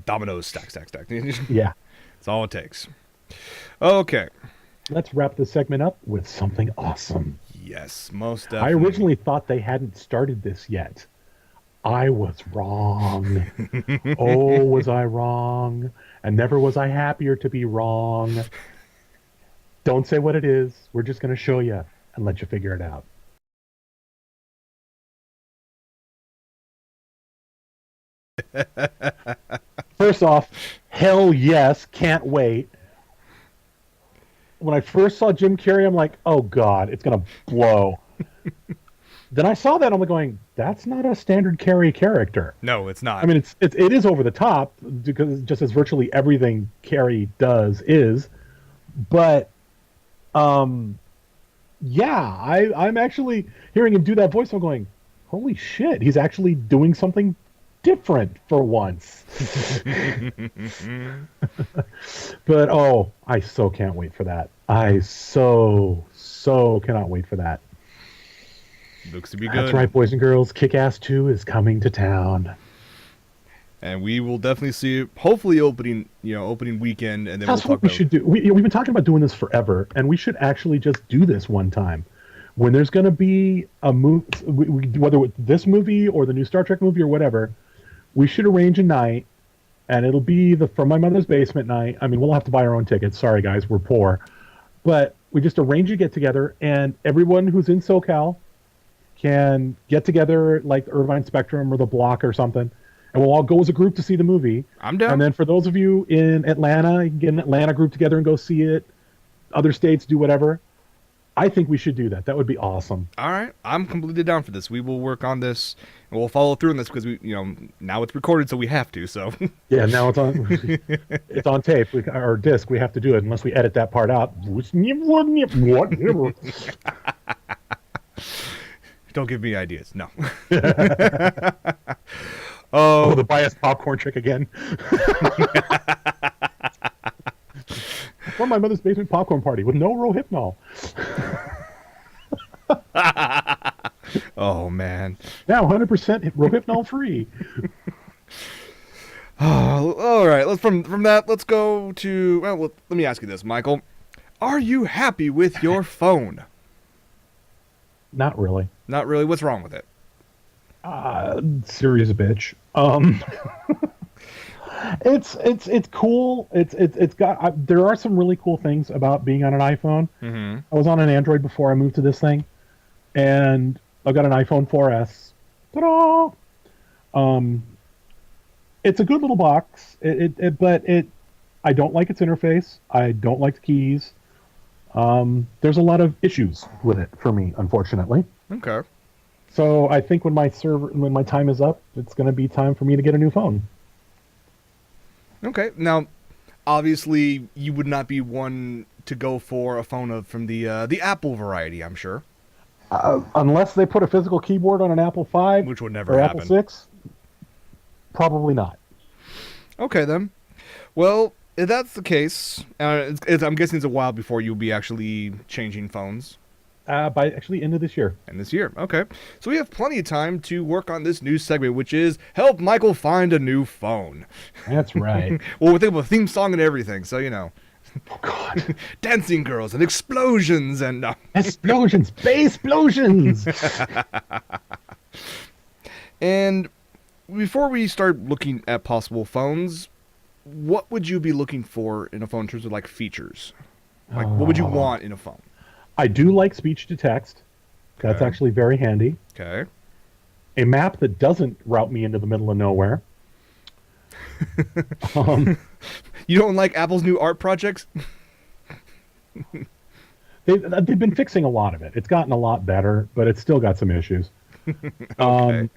Dominoes, stack. Yeah. That's all it takes. Okay. Let's wrap this segment up with something awesome. Yes, most I definitely. originally thought they hadn't started this yet. I was wrong. Oh, was I wrong? And never was I happier to be wrong. Don't say what it is. We're just going to show you and let you figure it out. First off, hell yes, can't wait. When I first saw Jim Carrey, I'm like, oh God, it's going to blow. Then I saw that, I'm like going, that's not a standard Carrey character. No, it's not. I mean, it is over the top because just as virtually everything Carrey does is, but yeah, I'm actually hearing him do that voice. I'm going, holy shit, he's actually doing something different for once. But oh, I so can't wait for that. I so cannot wait for that. Looks to be good. That's right, boys and girls. Kick-Ass 2 is coming to town. And we will definitely see it, hopefully opening weekend, and then That's we'll what talk we about should do. We've been talking about doing this forever, and we should actually just do this one time. When there's going to be a movie, whether it's this movie or the new Star Trek movie or whatever, we should arrange a night, and it'll be the From My Mother's Basement night. I mean, we'll have to buy our own tickets. Sorry, guys, we're poor. But we just arrange a get-together, and everyone who's in SoCal can get together like the Irvine Spectrum or the Block or something, and we'll all go as a group to see the movie. I'm down. And then for those of you in Atlanta, you can get an Atlanta group together and go see it. Other states do whatever. I think we should do that. That would be awesome. All right, I'm completely down for this. We will work on this, and we'll follow through on this because now it's recorded, so we have to. So Yeah, now it's on. It's on tape or disc. We have to do it unless we edit that part out. don't give me ideas. No. Oh, the biased popcorn trick again. From My Mother's Basement popcorn party with no rohypnol. Oh man. Now 100% rohypnol free. Oh, all right. Let's from that. Let's go to. Well, let me ask you this, Michael. Are you happy with your phone? Not really. Not really. What's wrong with it? Serious bitch. It's cool. It's got. There are some really cool things about being on an iPhone. Mm-hmm. I was on an Android before I moved to this thing, and I got an iPhone 4S. Ta-da! It's a good little box. But I don't like its interface. I don't like the keys. There's a lot of issues with it for me, unfortunately. Okay. So I think when my time is up, it's going to be time for me to get a new phone. Okay. Now, obviously, you would not be one to go for a phone from the Apple variety, I'm sure. Unless they put a physical keyboard on an Apple 5, Which would never or happen. Apple 6, probably not. Okay, then. Well, if that's the case, I'm guessing it's a while before you'll be actually changing phones. By actually end of this year. And this year, okay. So we have plenty of time to work on this new segment, which is help Michael find a new phone. That's right. Well, we think of a theme song and everything, so you know, Oh God. dancing girls and explosions and Explosions, space explosions. and before we start looking at possible phones, what would you be looking for in a phone in terms of like features? Like, what would you want in a phone? I do like speech to text. That's Okay. actually very handy. Okay. A map that doesn't route me into the middle of nowhere. um, You don't like Apple's new art projects? they've been fixing a lot of it. It's gotten a lot better, but it's still got some issues. Okay.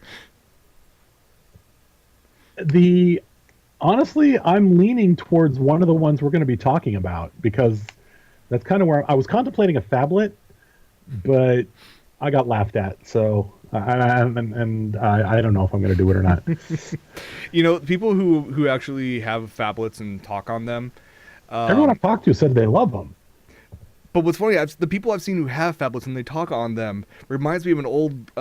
The honestly, I'm leaning towards one of the ones we're going to be talking about because that's kind of where I was contemplating a phablet, but I got laughed at. So I don't know if I'm going to do it or not. You know, people who actually have phablets and talk on them. Everyone I've talked to said they love them. But what's funny, the people I've seen who have phablets and they talk on them reminds me of an old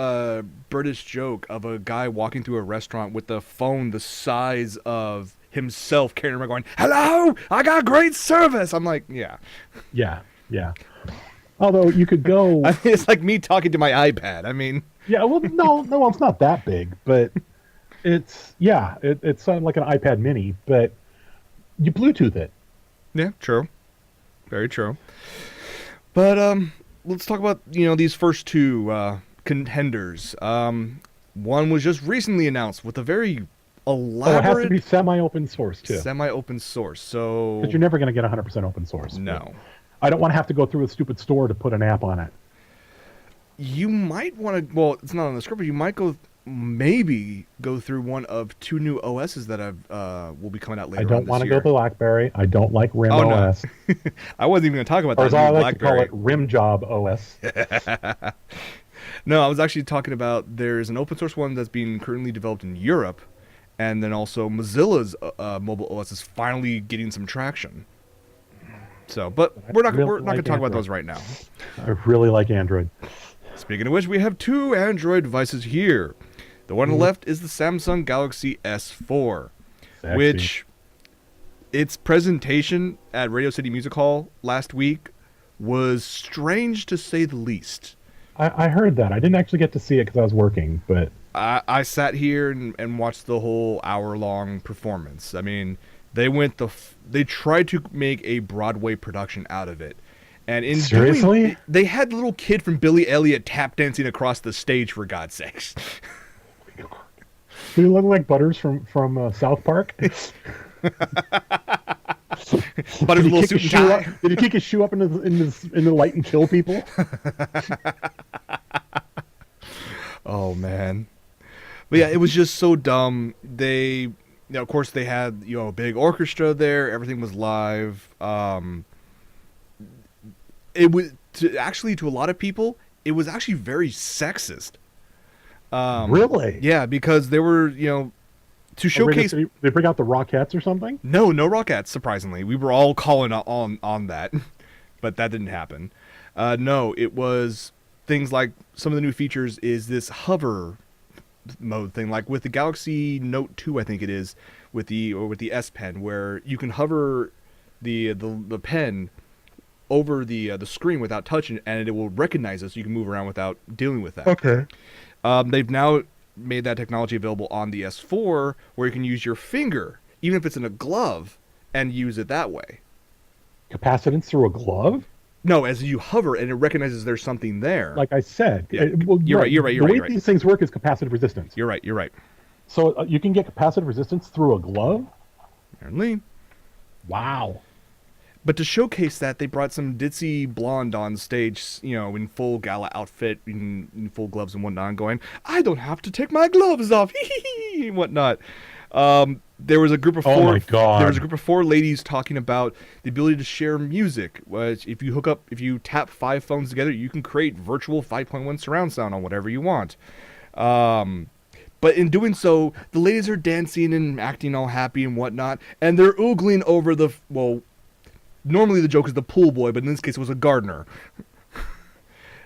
British joke of a guy walking through a restaurant with a phone the size of himself carrying around going, "Hello, I got great service." I'm like, yeah. Yeah, yeah. Although you could go, I mean, it's like me talking to my iPad. I mean, yeah. Well, no, it's not that big, but it's like an iPad Mini, but you Bluetooth it. yeah, true. Very true. But let's talk about, these first two contenders. One was just recently announced with a very Oh, it has to elaborate be semi-open source too, semi-open source. So because you're never going to get 100% open source. no. I don't want to have to go through a stupid store to put an app on it. You might want to. Well, it's not on the script, but you might maybe go through one of two new OSs that will be coming out later. I don't want to go BlackBerry. I don't like RIM Oh, no. OS, I wasn't even going to talk about or that as I new like to call BlackBerry. it, RIM Job OS. No, I was actually talking about there's an open source one that's being currently developed in Europe, and then also Mozilla's mobile OS is finally getting some traction. So, but we're not going to talk about those right now. I really like Android. Speaking of which, we have two Android devices here. The one on the left is the Samsung Galaxy S4, Sexy. which its presentation at Radio City Music Hall last week was strange to say the least. I heard that. I didn't actually get to see it because I was working, but I sat here and watched the whole hour-long performance. I mean, they tried to make a Broadway production out of it. And in seriously, they had the little kid from Billy Elliot tap dancing across the stage, for God's sakes. do you look like Butters from South Park? But it's a little suit and tie. Did he kick his shoe up in the light and kill people? Oh man. But yeah, it was just so dumb. They, of course, they had a big orchestra there. Everything was live. It was to a lot of people, it was actually very sexist. Really? Yeah, because they were to showcase. They bring out the Rockettes or something? No Rockettes. Surprisingly, we were all calling on that, but that didn't happen. No, it was things like some of the new features is this hover mode thing, like with the Galaxy Note 2, I think it is, with the S Pen, where you can hover the pen over the screen without touching it, and it will recognize it, so you can move around without dealing with that. Okay. They've now made that technology available on the S4, where you can use your finger, even if it's in a glove, and use it that way. Capacitance through a glove? No, as you hover, and it recognizes there's something there. Like I said, Yeah. You're right. The way these things work is capacitive resistance. You're right. So you can get capacitive resistance through a glove? Apparently. Wow. But to showcase that, they brought some ditzy blonde on stage, in full gala outfit, in full gloves and whatnot, going, "I don't have to take my gloves off," and whatnot. There was a group of four. Oh my God. There was a group of four ladies talking about the ability to share music. Which, if you tap 5 phones together, you can create virtual 5.1 surround sound on whatever you want. But in doing so, the ladies are dancing and acting all happy and whatnot, and they're oogling over the, well, normally the joke is the pool boy, but in this case it was a gardener.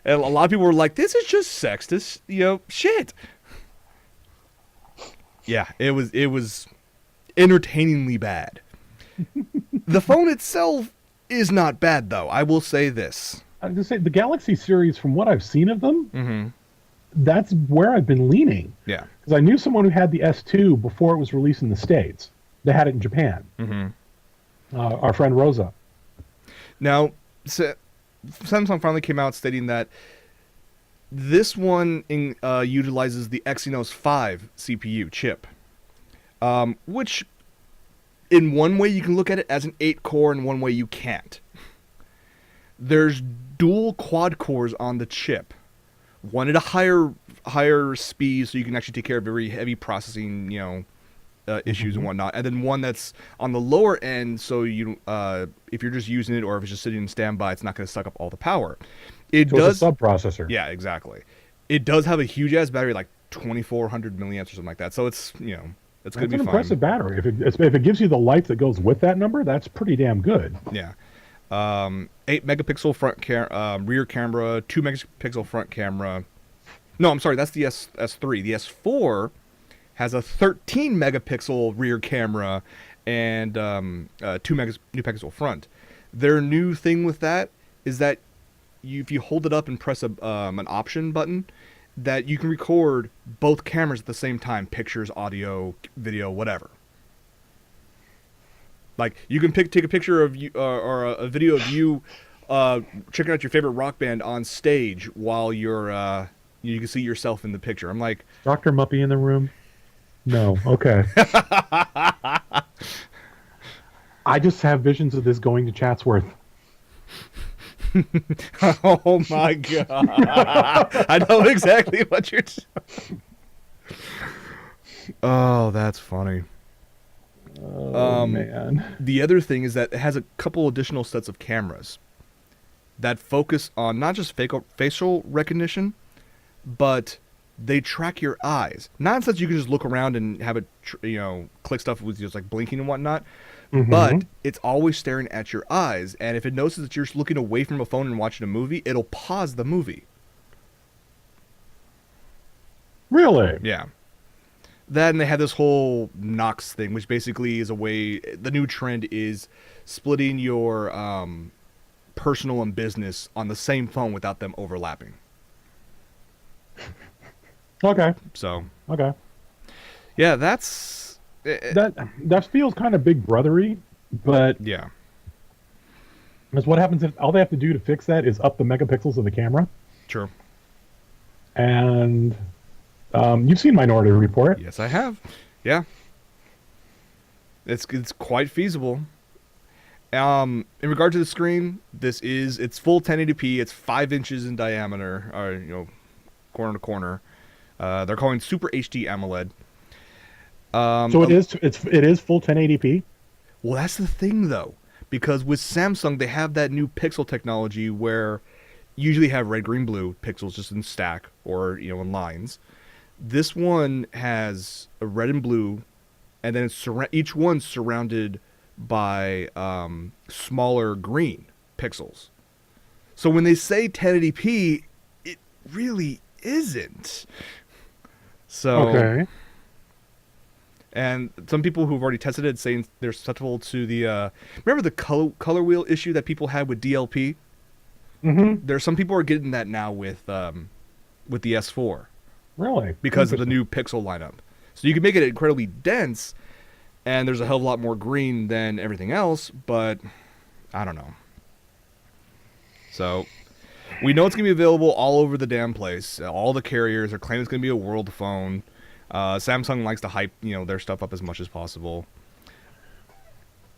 And a lot of people were like, this is just sexist, shit. Yeah, it was entertainingly bad. The phone itself is not bad, though. I will say this. I was going to say, the Galaxy series, from what I've seen of them, that's where I've been leaning. Yeah. Because I knew someone who had the S2 before it was released in the States. They had it in Japan. Our friend Rosa. Now, Samsung finally came out stating that this one utilizes the Exynos 5 CPU chip, which in one way you can look at it as an 8-core, and one way you can't. There's dual quad cores on the chip. One at a higher speed, so you can actually take care of very heavy processing, issues and whatnot, and then one that's on the lower end, so you, if you're just using it or if it's just sitting in standby, it's not going to suck up all the power. It So does it's a sub-processor. Yeah, exactly. It does have a huge ass battery, like 2,400 milliamps or something like that. So it's it's going to be That's an fine. impressive battery. If it gives you the life that goes with that number, that's pretty damn good. Yeah. 8 megapixel rear camera, 2 megapixel front camera. No, I'm sorry, that's the S3. The S4 has a 13 megapixel rear camera and 2 megapixel front. Their new thing with that is that if you hold it up and press an option button, that you can record both cameras at the same time, pictures, audio, video, whatever. Like, you can take a picture of you or a video of you checking out your favorite rock band on stage while you're you can see yourself in the picture. I'm like, Dr. Muppy in the room? No. Okay. I just have visions of this going to Chatsworth. oh my god! I know exactly what you're doing. Oh, that's funny. Oh, man. The other thing is that it has a couple additional sets of cameras that focus on not just facial recognition, but they track your eyes. Not in such you can just look around and have it, click stuff with just like blinking and whatnot. But it's always staring at your eyes, and if it notices that you're looking away from a phone and watching a movie, it'll pause the movie. Really? Yeah. That, and they have this whole Knox thing, which basically is a way. The new trend is splitting your personal and business on the same phone without them overlapping. Okay. So. Okay. Yeah, that's. That feels kind of big brothery, but yeah. Because what happens if all they have to do to fix that is up the megapixels of the camera? True. And you've seen Minority Report. Yes, I have. Yeah. It's quite feasible. In regard to the screen, it's full 1080p. It's 5 inches in diameter, or corner to corner. They're calling Super HD AMOLED. So it is full 1080p. Well, that's the thing though, because with Samsung they have that new pixel technology where you usually have red, green, blue pixels just in stack or in lines. This one has a red and blue, and then each one's surrounded by smaller green pixels. So when they say 1080p, it really isn't. So. Okay. And some people who've already tested it saying they're susceptible to the remember the color wheel issue that people had with DLP? Mm-hmm. There's some people are getting that now with the S4. Really? Because of the new pixel lineup. So you can make it incredibly dense, and there's a hell of a lot more green than everything else, but I don't know. So we know it's going to be available all over the damn place. All the carriers are claiming it's going to be a world phone. Samsung likes to hype, their stuff up as much as possible.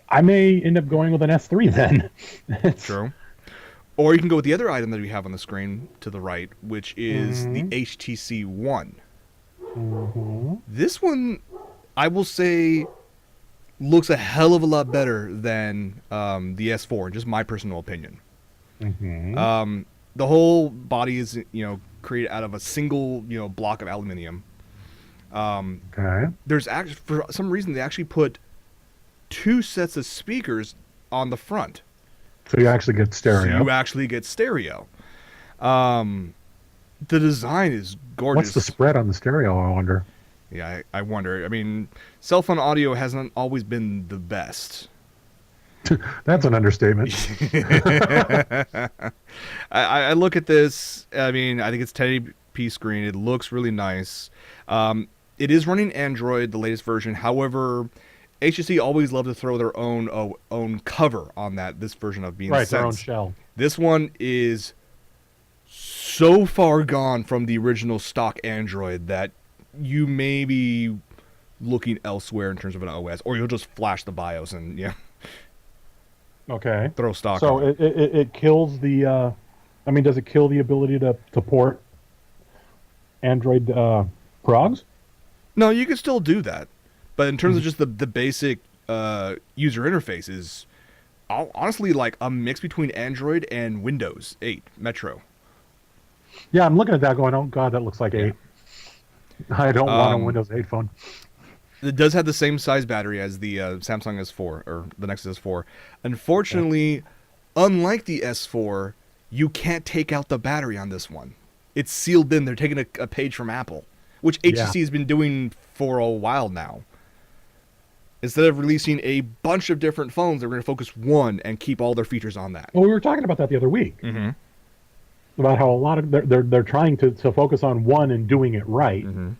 I may end up going with an S3 then. True. Or you can go with the other item that we have on the screen to the right, which is the HTC One. Mm-hmm. This one, I will say, looks a hell of a lot better than the S4, just my personal opinion. Mm-hmm. The whole body is, created out of a single, block of aluminum. Okay. There's actually, for some reason, they actually put two sets of speakers on the front, So you actually get so stereo. you actually get stereo. Um, the design is What's the gorgeous. spread on the stereo, I wonder? Yeah, I wonder. I mean, cell phone audio hasn't always been the best. That's an understatement. I look at this. I mean, I think it's 1080p screen. It looks really nice. It is running Android, the latest version. However, HTC always love to throw their own cover on that. This version of being Right, their own Sense. shell. This one is so far gone from the original stock Android that you may be looking elsewhere in terms of an OS, or you'll just flash the BIOS and Okay. throw stock So on it. it kills the. I mean, does it kill the ability to port Android progs? No, you can still do that, but in terms of just the basic user interface is honestly like a mix between Android and Windows 8 Metro. Yeah, I'm looking at that going, oh god, that looks like Yeah. 8. I don't want a Um, Windows 8 phone. It does have the same size battery as the Samsung S4 or the Nexus S4. Unfortunately, unlike the S4, you can't take out the battery on this one. It's sealed in. They're taking a page from Apple, which HTC has been doing for a while now. Instead of releasing a bunch of different phones, they're going to focus one and keep all their features on that. Well, we were talking about that the other week. Mm-hmm. About how a lot of they're trying to focus on one and doing it right, Mm-hmm.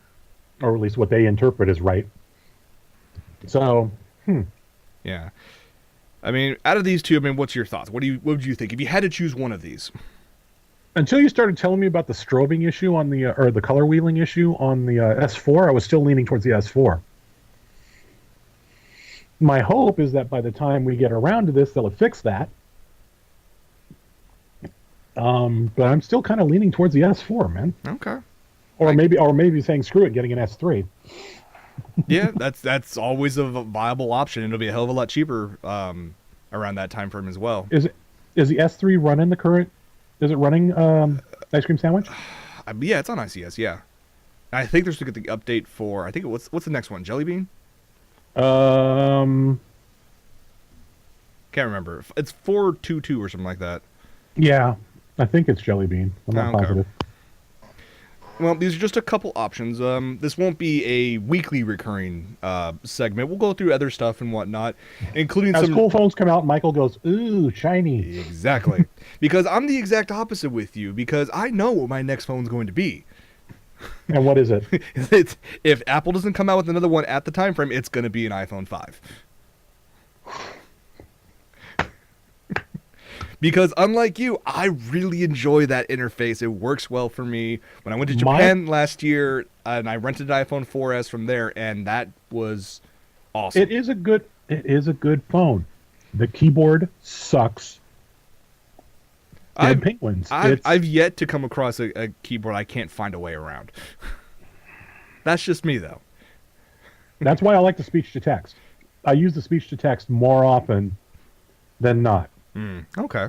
or at least what they interpret as right. So, Yeah. I mean, out of these two, I mean, what's your thoughts? What would you think if you had to choose one of these? until you started telling me about the strobing issue on the or the color wheeling issue on the S4, I was still leaning towards the S4. My hope is that by the time we get around to this, they'll have fixed that. But I'm still kind of leaning towards the S4, man. Okay. Or maybe saying screw it, getting an S3. Yeah, that's always a viable option. It'll be a hell of a lot cheaper around that time frame as well. Is the S3 running the current? Is it running ice cream sandwich? Yeah, it's on ICS. Yeah, I think they're supposed to get the update for. I think what's the next one? Jelly Bean? Um, Can't remember. It's 422 or something like that. yeah, I think it's Jelly Bean. I'm not Okay. positive. Well, these are just a couple options. This won't be a weekly recurring segment. We'll go through other stuff and whatnot, including As some cool phones come out, Michael goes, "Ooh, shiny." Exactly. Because I'm the exact opposite with you, because I know what my next phone's going to be. And what is it? If Apple doesn't come out with another one at the time frame, it's going to be an iPhone 5. Because unlike you, I really enjoy that interface. It works well for me. When I went to Japan last year, and I rented an iPhone 4S from there, and that was awesome. It is a good phone. The keyboard sucks. Penguins. I've yet to come across a keyboard I can't find a way around. That's just me, though. That's why I like the speech to text. I use the speech to text more often than not. Okay.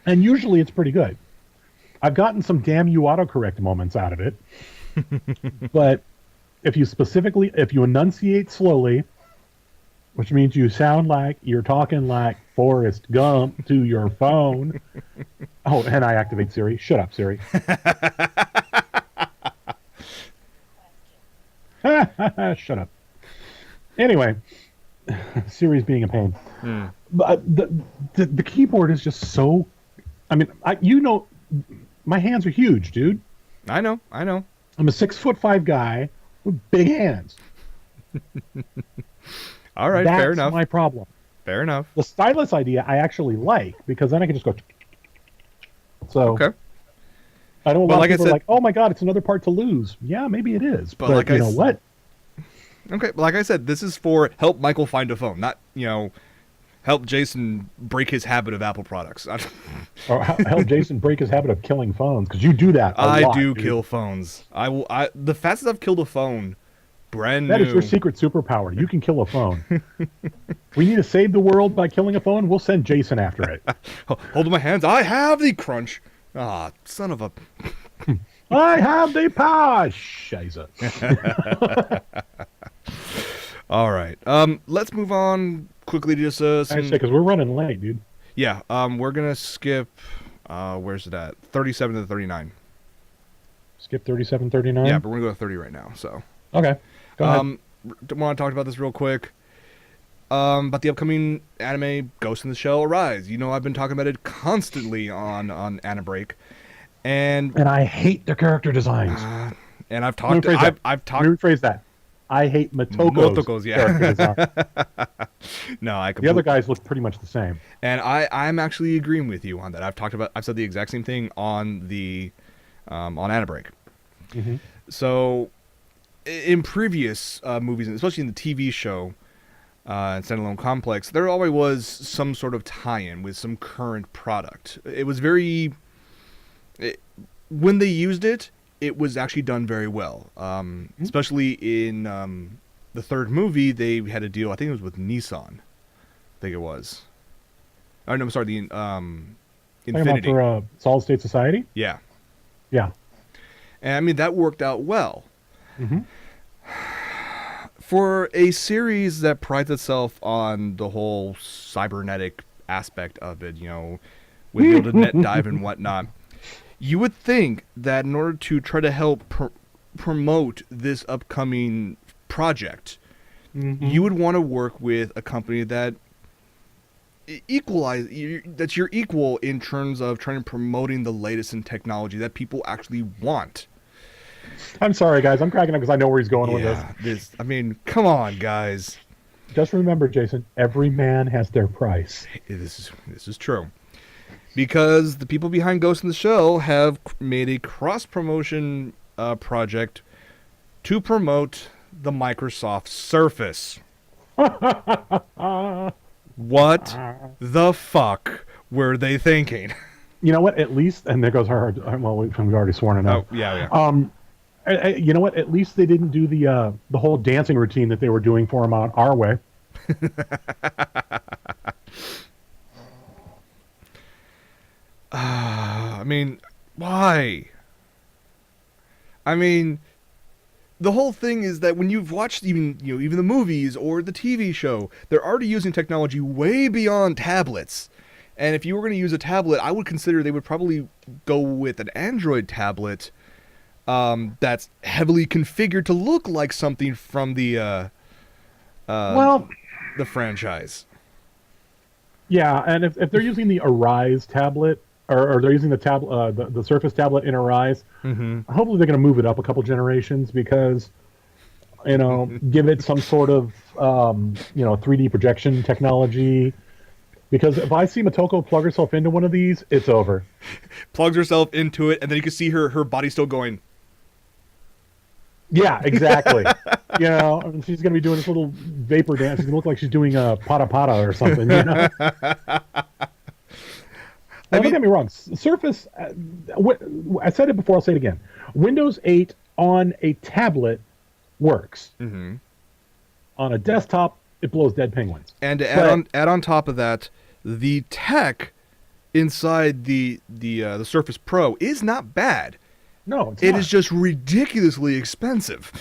And usually it's pretty good. I've gotten some damn you autocorrect moments out of it. But if you enunciate slowly, which means you sound like you're talking like Forrest Gump to your phone. Oh, and I activate Siri. Shut up, Siri. Shut up. Anyway, Siri's being a pain. But the keyboard is just so. I mean, my hands are huge, dude. I know. I'm a 6'5" guy with big hands. All right, That's fair enough. my problem. Fair enough. The stylus idea I actually like because then I can just go. So Okay. I know a Well, lot like I of people said- are like, "Oh my god, it's another part to lose." Yeah, maybe it is, But but like you know what? Okay, but like I said, this is for help Michael find a phone, not, help Jason break his habit of Apple products. Or help Jason break his habit of killing phones because you do that. I lot, do dude. kill phones. The fastest I've killed a phone, brand That new. is your secret superpower. You can kill a phone. We need to save the world by killing a phone. We'll send Jason after it. Hold my hands. I have the crunch. Ah, son of a. I have the power. Scheiße. All right. Let's move on quickly to just some. Because we're running late, dude. Yeah. We're gonna skip. Where's it at? 37 to 39. Skip 37:39. Yeah, but we're gonna go to 30 right now. So. Okay. Go ahead. Want to talk about this real quick. About the upcoming anime Ghost in the Shell Arise. You know, I've been talking about it constantly on Anna Break, and I hate their character designs. And I've Let me talked. rephrase that. I've talked. Let me rephrase that. I hate Motoko's character design. No, I The other guys look pretty much the same. And I'm actually agreeing with you on that. I've said the exact same thing on the on Anna Break. Mm-hmm. So in previous movies, and especially in the TV show and Standalone Complex, there always was some sort of tie-in with some current product. It was when they used it, it was actually done very well. Especially in the third movie, they had a deal. I think it was with Nissan. I think it was. Oh no, I'm sorry. The Infinity. For Solid State Society. Yeah. Yeah. And I mean that worked out well. Mm-hmm. For a series that prides itself on the whole cybernetic aspect of it, you know, with be able to net dive and whatnot, you would think that in order to try to help promote this upcoming project, you would want to work with a company that that's your equal in terms of trying to promoting the latest in technology that people actually want. I'm sorry, guys. I'm cracking up because I know where he's going with this. I mean, come on, guys. Just remember, Jason, every man has their price. This is true. Because the people behind Ghost in the Shell have made a cross-promotion project to promote the Microsoft Surface. What the fuck were they thinking? You know what? At least, and there goes our. Well, we've already sworn it out. Oh yeah. You know what? At least they didn't do the whole dancing routine that they were doing for him on Our Way. I mean, why? I mean, the whole thing is that when you've watched even the movies or the TV show, they're already using technology way beyond tablets. And if you were going to use a tablet, I would consider they would probably go with an Android tablet that's heavily configured to look like something from the franchise. Yeah, and if they're using the Arise tablet, or they're using the Surface tablet in Arise, hopefully they're going to move it up a couple generations because, give it some sort of 3D projection technology. Because if I see Motoko plug herself into one of these, it's over. Plugs herself into it, and then you can see her body still going. Yeah, exactly. She's going to be doing this little vapor dance. She's going to look like she's doing a pata or something. Don't get me wrong. Surface, I said it before, I'll say it again. Windows 8 on a tablet works. Mm-hmm. On a desktop, it blows dead penguins. And to add on top of that, the tech inside the Surface Pro is not bad. No, it's not. It not. is just ridiculously expensive.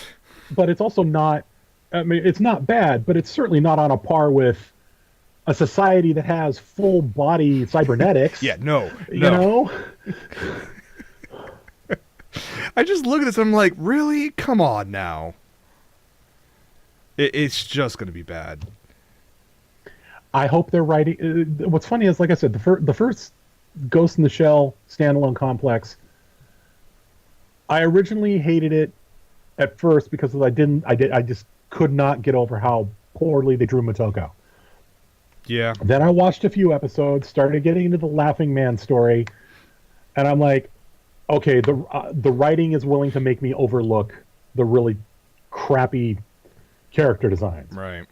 But it's also not. I mean, it's not bad, but it's certainly not on a par with a society that has full body cybernetics. Yeah, no. I just look at this and I'm like, really? Come on now. It's just going to be bad. I hope they're writing. What's funny is, like I said, the first Ghost in the Shell standalone complex, I originally hated it at first because I just could not get over how poorly they drew Motoko. Yeah. Then I watched a few episodes, started getting into the Laughing Man story, and I'm like, okay, the writing is willing to make me overlook the really crappy character designs. Right.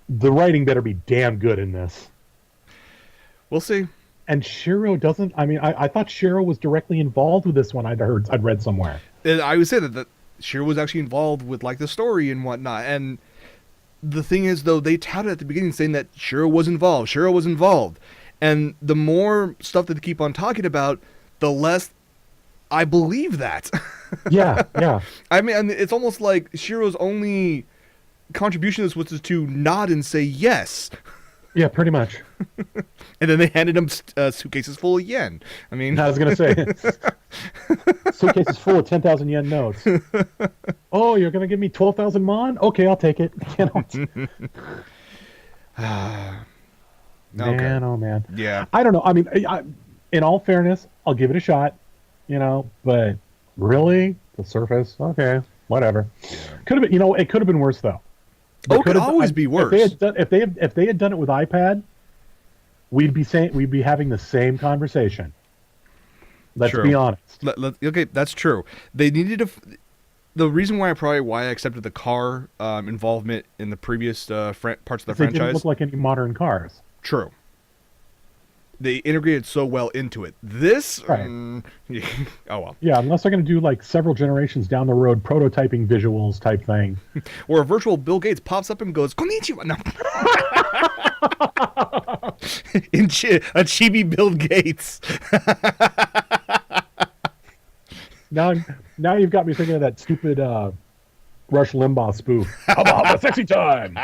The writing better be damn good in this. We'll see. And Shiro doesn't. I mean, I thought Shiro was directly involved with this one. I'd read somewhere. I would say that Shiro was actually involved with like the story and whatnot. And the thing is, though, they touted at the beginning saying that Shiro was involved. Shiro was involved. And the more stuff that they keep on talking about, the less I believe that. Yeah, yeah, I mean, it's almost like Shiro's only contribution to this was to nod and say yes. yeah, pretty much. And then they handed him suitcases full of yen. I mean, I was gonna say, suitcase is full of 10,000 yen notes. Oh, you're gonna give me 12,000 mon? Okay, I'll take it. You know, okay. man, oh man. Yeah, I don't know. I mean, in all fairness, I'll give it a shot. You know, but really, the Surface, okay, whatever. yeah. Could have been, it could have been worse though. Oh, it could always be worse. If they had done it with iPad, we'd be having the same conversation. Let's True. be honest. Okay, that's true. They needed to. The reason why I accepted the car involvement in the previous parts of the They didn't franchise. look like any modern cars. True. They integrated so well into it. This, Right. oh well. Yeah, unless they're going to do like several generations down the road prototyping visuals type thing. Or a virtual Bill Gates pops up and goes, "Konnichiwa." No. A chibi Bill Gates. Now you've got me thinking of that stupid Rush Limbaugh spoof. How about the sexy time?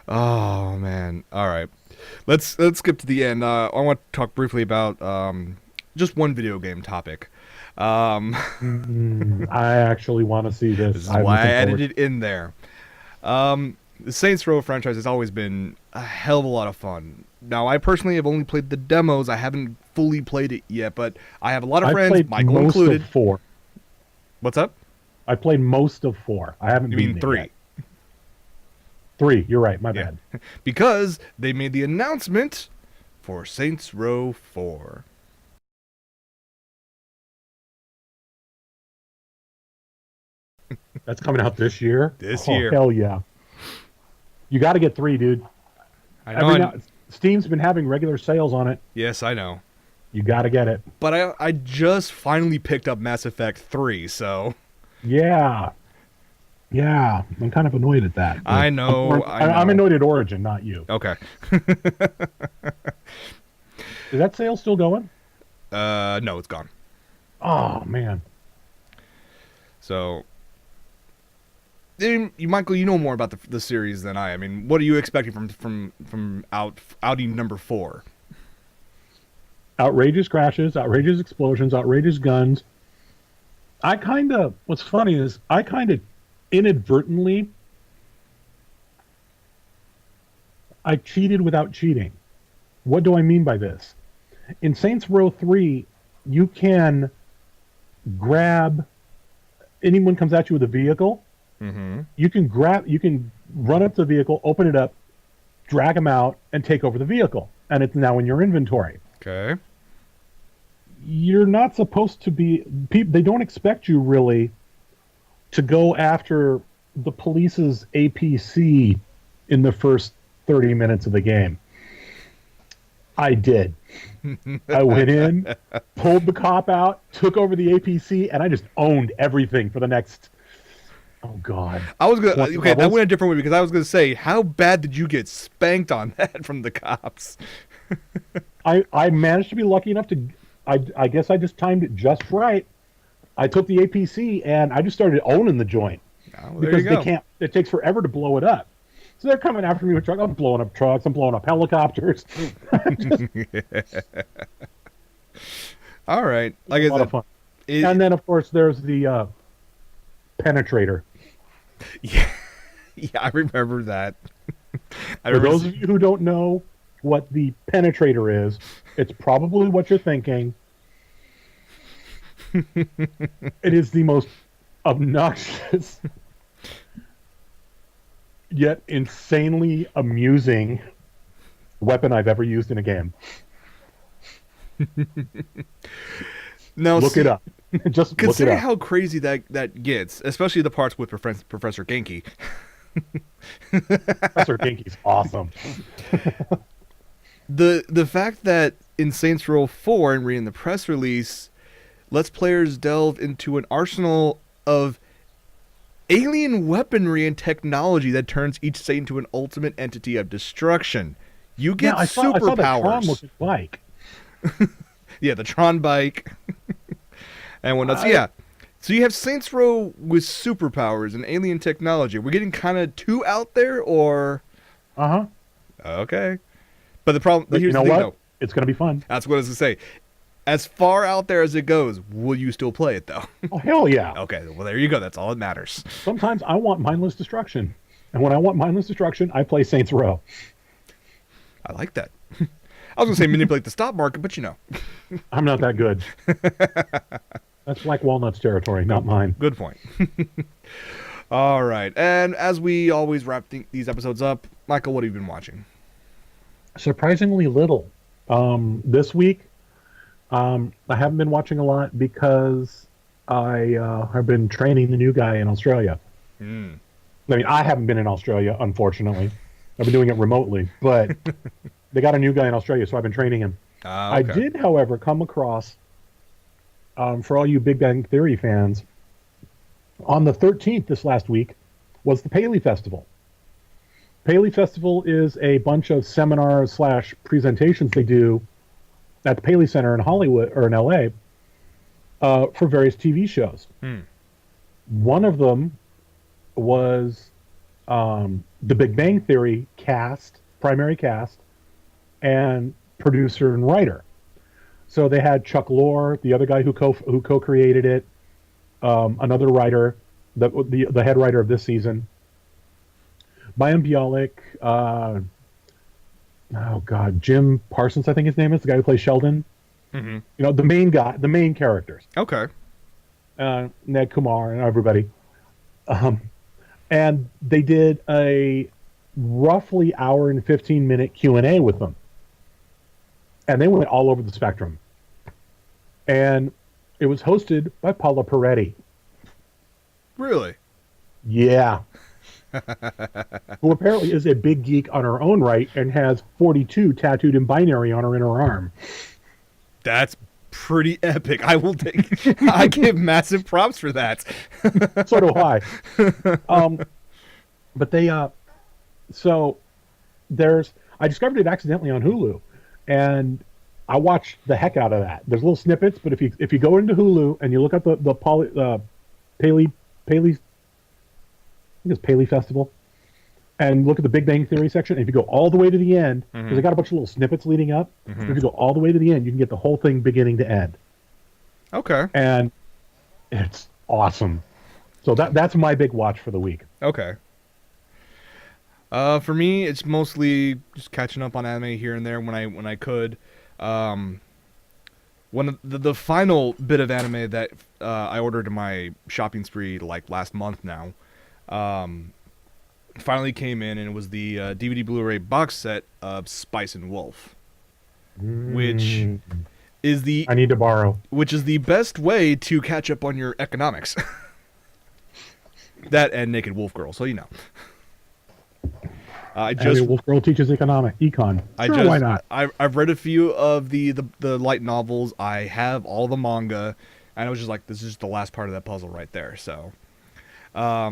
Oh man! All right, let's skip to the end. I want to talk briefly about just one video game topic. I actually want to see this. This is why I added it in there. The Saints Row franchise has always been a hell of a lot of fun. Now, I personally have only played the demos. I haven't fully played it yet, but I have a lot of friends, Michael most included. Of 4. What's up? I played most of 4. I haven't. You beaten mean it 3? Yet. 3. You're right. My Yeah. bad. Because they made the announcement for Saints Row 4. That's coming out this year. This Oh, year. hell yeah! You got to get 3, dude. I know. Steam's been having regular sales on it. Yes, I know. You got to get it. But I just finally picked up Mass Effect 3, so Yeah. Yeah. I'm kind of annoyed at that. I know. I'm annoyed at Origin, not you. Okay. Is that sale still going? No, it's gone. Oh, man. So, Michael, you know more about the series than I. I mean, what are you expecting from Audi number 4? Outrageous crashes, outrageous explosions, outrageous guns. What's funny is I kind of inadvertently, I cheated without cheating. What do I mean by this? In Saints Row 3, you can grab, anyone comes at you with a vehicle, Mm-hmm. you can run up to the vehicle, open it up, drag them out, and take over the vehicle. And it's now in your inventory. Okay. You're not supposed to be, they don't expect you really to go after the police's APC in the first 30 minutes of the game. I did. I went in, pulled the cop out, took over the APC, and I just owned everything for the next, oh God. I was gonna What okay. That levels? went a different way because I was gonna say, how bad did you get spanked on that from the cops? I managed to be lucky enough to, I guess I just timed it just right. I took the APC and I just started owning the joint. Oh, there Because you go. they can't, it takes forever to blow it up. So they're coming after me with trucks. I'm blowing up trucks. I'm blowing up helicopters. All right. Like A I lot of said, fun. And then, of course, there's the penetrator. yeah, yeah, I remember that. I For remember those of you who don't know what the penetrator is, it's probably what you're thinking. It is the most obnoxious yet insanely amusing weapon I've ever used in a game. now Look see, it up. Just look it Consider up. how crazy that gets, especially the parts with Professor Genki. Professor Genki's awesome. The fact that in Saints Row 4 and reading the press release lets players delve into an arsenal of alien weaponry and technology that turns each Saint into an ultimate entity of destruction. You get I saw the Tron superpowers. looking like. Yeah, the Tron bike and whatnot. So, I, yeah. So you have Saints Row with superpowers and alien technology. We're getting kind of too out there, or uh-huh. okay. But the problem, But you here's the know thing, what? though. It's going to be fun. That's what I was gonna say. As far out there as it goes, will you still play it though? Oh, hell yeah. Okay, well there you go. That's all that matters. Sometimes I want mindless destruction. And when I want mindless destruction, I play Saints Row. I like that. I was gonna say manipulate the stock market, but I'm not that good. That's Black Walnut's territory, not mine. good point. All right, and as we always wrap these episodes up, Michael, what have you been watching? Surprisingly little. This week, I haven't been watching a lot because I have been training the new guy in Australia. Mm. I mean, I haven't been in Australia, unfortunately. I've been doing it remotely, but they got a new guy in Australia, so I've been training him. Okay. I did, however, come across, for all you Big Bang Theory fans, on the 13th this last week was the Paley Festival. Paley Festival is a bunch of seminars slash presentations they do at the Paley Center in Hollywood or in LA for various TV shows. Hmm. One of them was the Big Bang Theory cast, primary cast, and producer and writer. So they had Chuck Lorre, the other guy who co-created it, another writer, the head writer of this season, Mayim Bialik, oh God, Jim Parsons, I think his name is, the guy who plays Sheldon. Mm-hmm. You know, the main guy, the main characters. Okay. Ned Kumar and everybody. And they did a roughly hour and 15-minute Q&A with them. And they went all over the spectrum. And it was hosted by Paula Peretti. Really? Yeah. Who apparently is a big geek on her own right and has 42 tattooed in binary on her inner arm. That's pretty epic. I will take. I give massive props for that. So do I. But they, so there's, I discovered it accidentally on Hulu, and I watched the heck out of that. There's little snippets, but if you go into Hulu and you look at the Paley, I think it's Paley Festival, and look at the Big Bang Theory section, and if you go all the way to the end, because they got a bunch of little snippets leading up, if you go all the way to the end, you can get the whole thing beginning to end. Okay. And it's awesome. So that's my big watch for the week. Okay. For me, it's mostly just catching up on anime here and there when I could. One of the final bit of anime that I ordered in my shopping spree like last month now, finally came in, and it was the DVD Blu-ray box set of Spice and Wolf, which is I need to borrow. which is the best way to catch up on your economics. That and Naked Wolf Girl, so you know. Wolf Girl teaches econ. Sure, why not? I've read a few of the light novels. I have all the manga, and I was just like, this is just the last part of that puzzle right there. So, I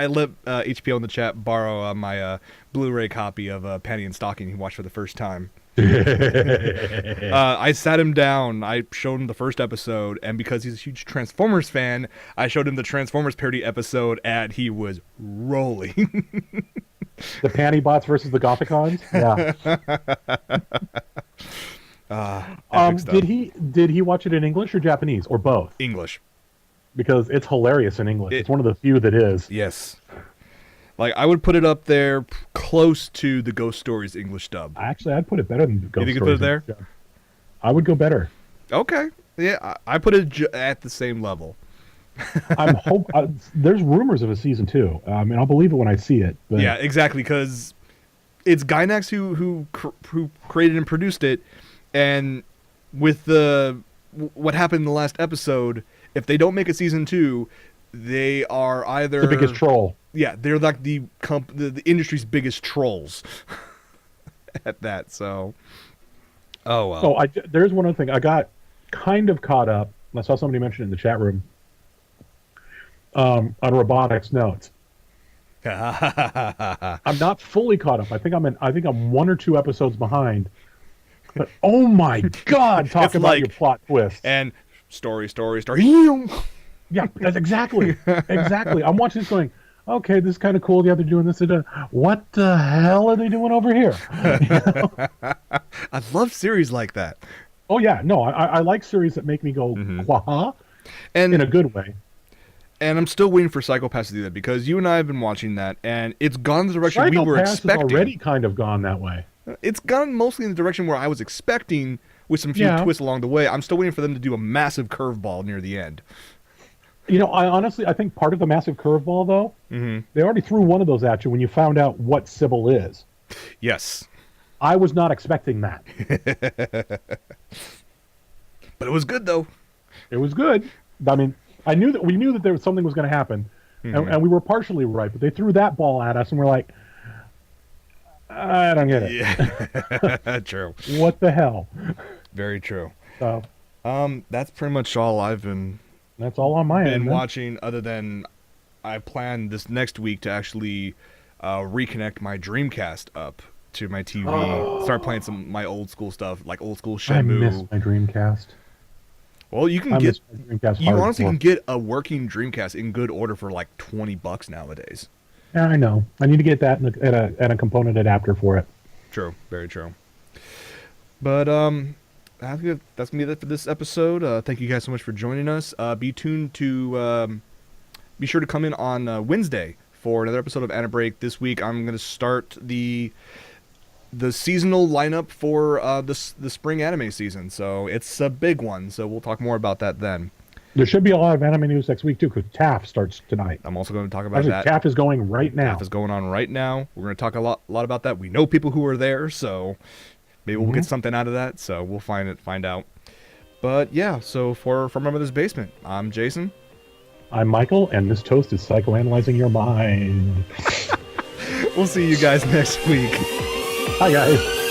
let HPO in the chat borrow my Blu-ray copy of Penny and Stocking he watched for the first time. I sat him down. I showed him the first episode, and because he's a huge Transformers fan, I showed him the Transformers parody episode, and he was rolling. The Panty Bots versus the Gothicons? Yeah. Epic stuff. Did he watch it in English or Japanese or both? English. Because it's hilarious in English. It's one of the few that is. Yes. Like, I would put it up there close to the Ghost Stories English dub. Actually, I'd put it better than Ghost You think you Stories. put it there? Yeah. I would go better. Okay. Yeah, I put it at the same level. There's rumors of a season 2. And I'll believe it when I see it. But Yeah, exactly, because it's Gainax who created and produced it, and with what happened in the last episode, if they don't make a season 2, they are either the biggest troll. Yeah, they're like the industry's biggest trolls at that. So, oh well. Oh, there's one other thing. I got kind of caught up. I saw somebody mention it in the chat room. On robotics notes. I'm not fully caught up. I think I'm 1 or 2 episodes behind. But oh my God, talk It's about like- your plot twists. And story. Yeah, that's exactly. Exactly. I'm watching this going, okay, this is kind of cool. Yeah, they're doing this. What the hell are they doing over here? I love series like that. Oh, yeah. No, I like series that make me go, quah, And in a good way. And I'm still waiting for Psycho-Pass to do that because you and I have been watching that, and it's gone the direction we were Psycho-Pass expecting. has already kind of gone that way. It's gone mostly in the direction where I was expecting, with some few Yeah. twists along the way. I'm still waiting for them to do a massive curveball near the end. You know, I think part of the massive curveball, though, they already threw one of those at you when you found out what Sybil is. Yes, I was not expecting that. but it was good though. It was good. I mean, we knew that there was something was going to happen, and we were partially right. But they threw that ball at us, and we're like, I don't get it. Yeah, true. What the hell? Very true. So That's pretty much all I've been that's all on my end. man. watching. Other than I plan this next week to actually reconnect my Dreamcast up to my TV. Start playing some my old school stuff, like old school I miss Shenmue. my Dreamcast. Well, you can I get miss my Dreamcast. you honestly hardcore. can get a working Dreamcast in good order for like $20 nowadays. Yeah, I know. I need to get that and a component adapter for it. True, very true. But that's gonna be it for this episode. Thank you guys so much for joining us. Be tuned to be sure to come in on Wednesday for another episode of Anna Break. This week I'm gonna start the seasonal lineup for the spring anime season. So it's a big one. So we'll talk more about that then. There should be a lot of anime news next week too, because TAF starts tonight. I'm also going to talk about Actually, that. TAF is going right now. Stuff is going on right now. We're going to talk a lot about that. We know people who are there, so maybe we'll get something out of that. So we'll find out. But yeah, so from My Mother's Basement, I'm Jason. I'm Michael, and this toast is psychoanalyzing your mind. We'll see you guys next week. Hi, guys.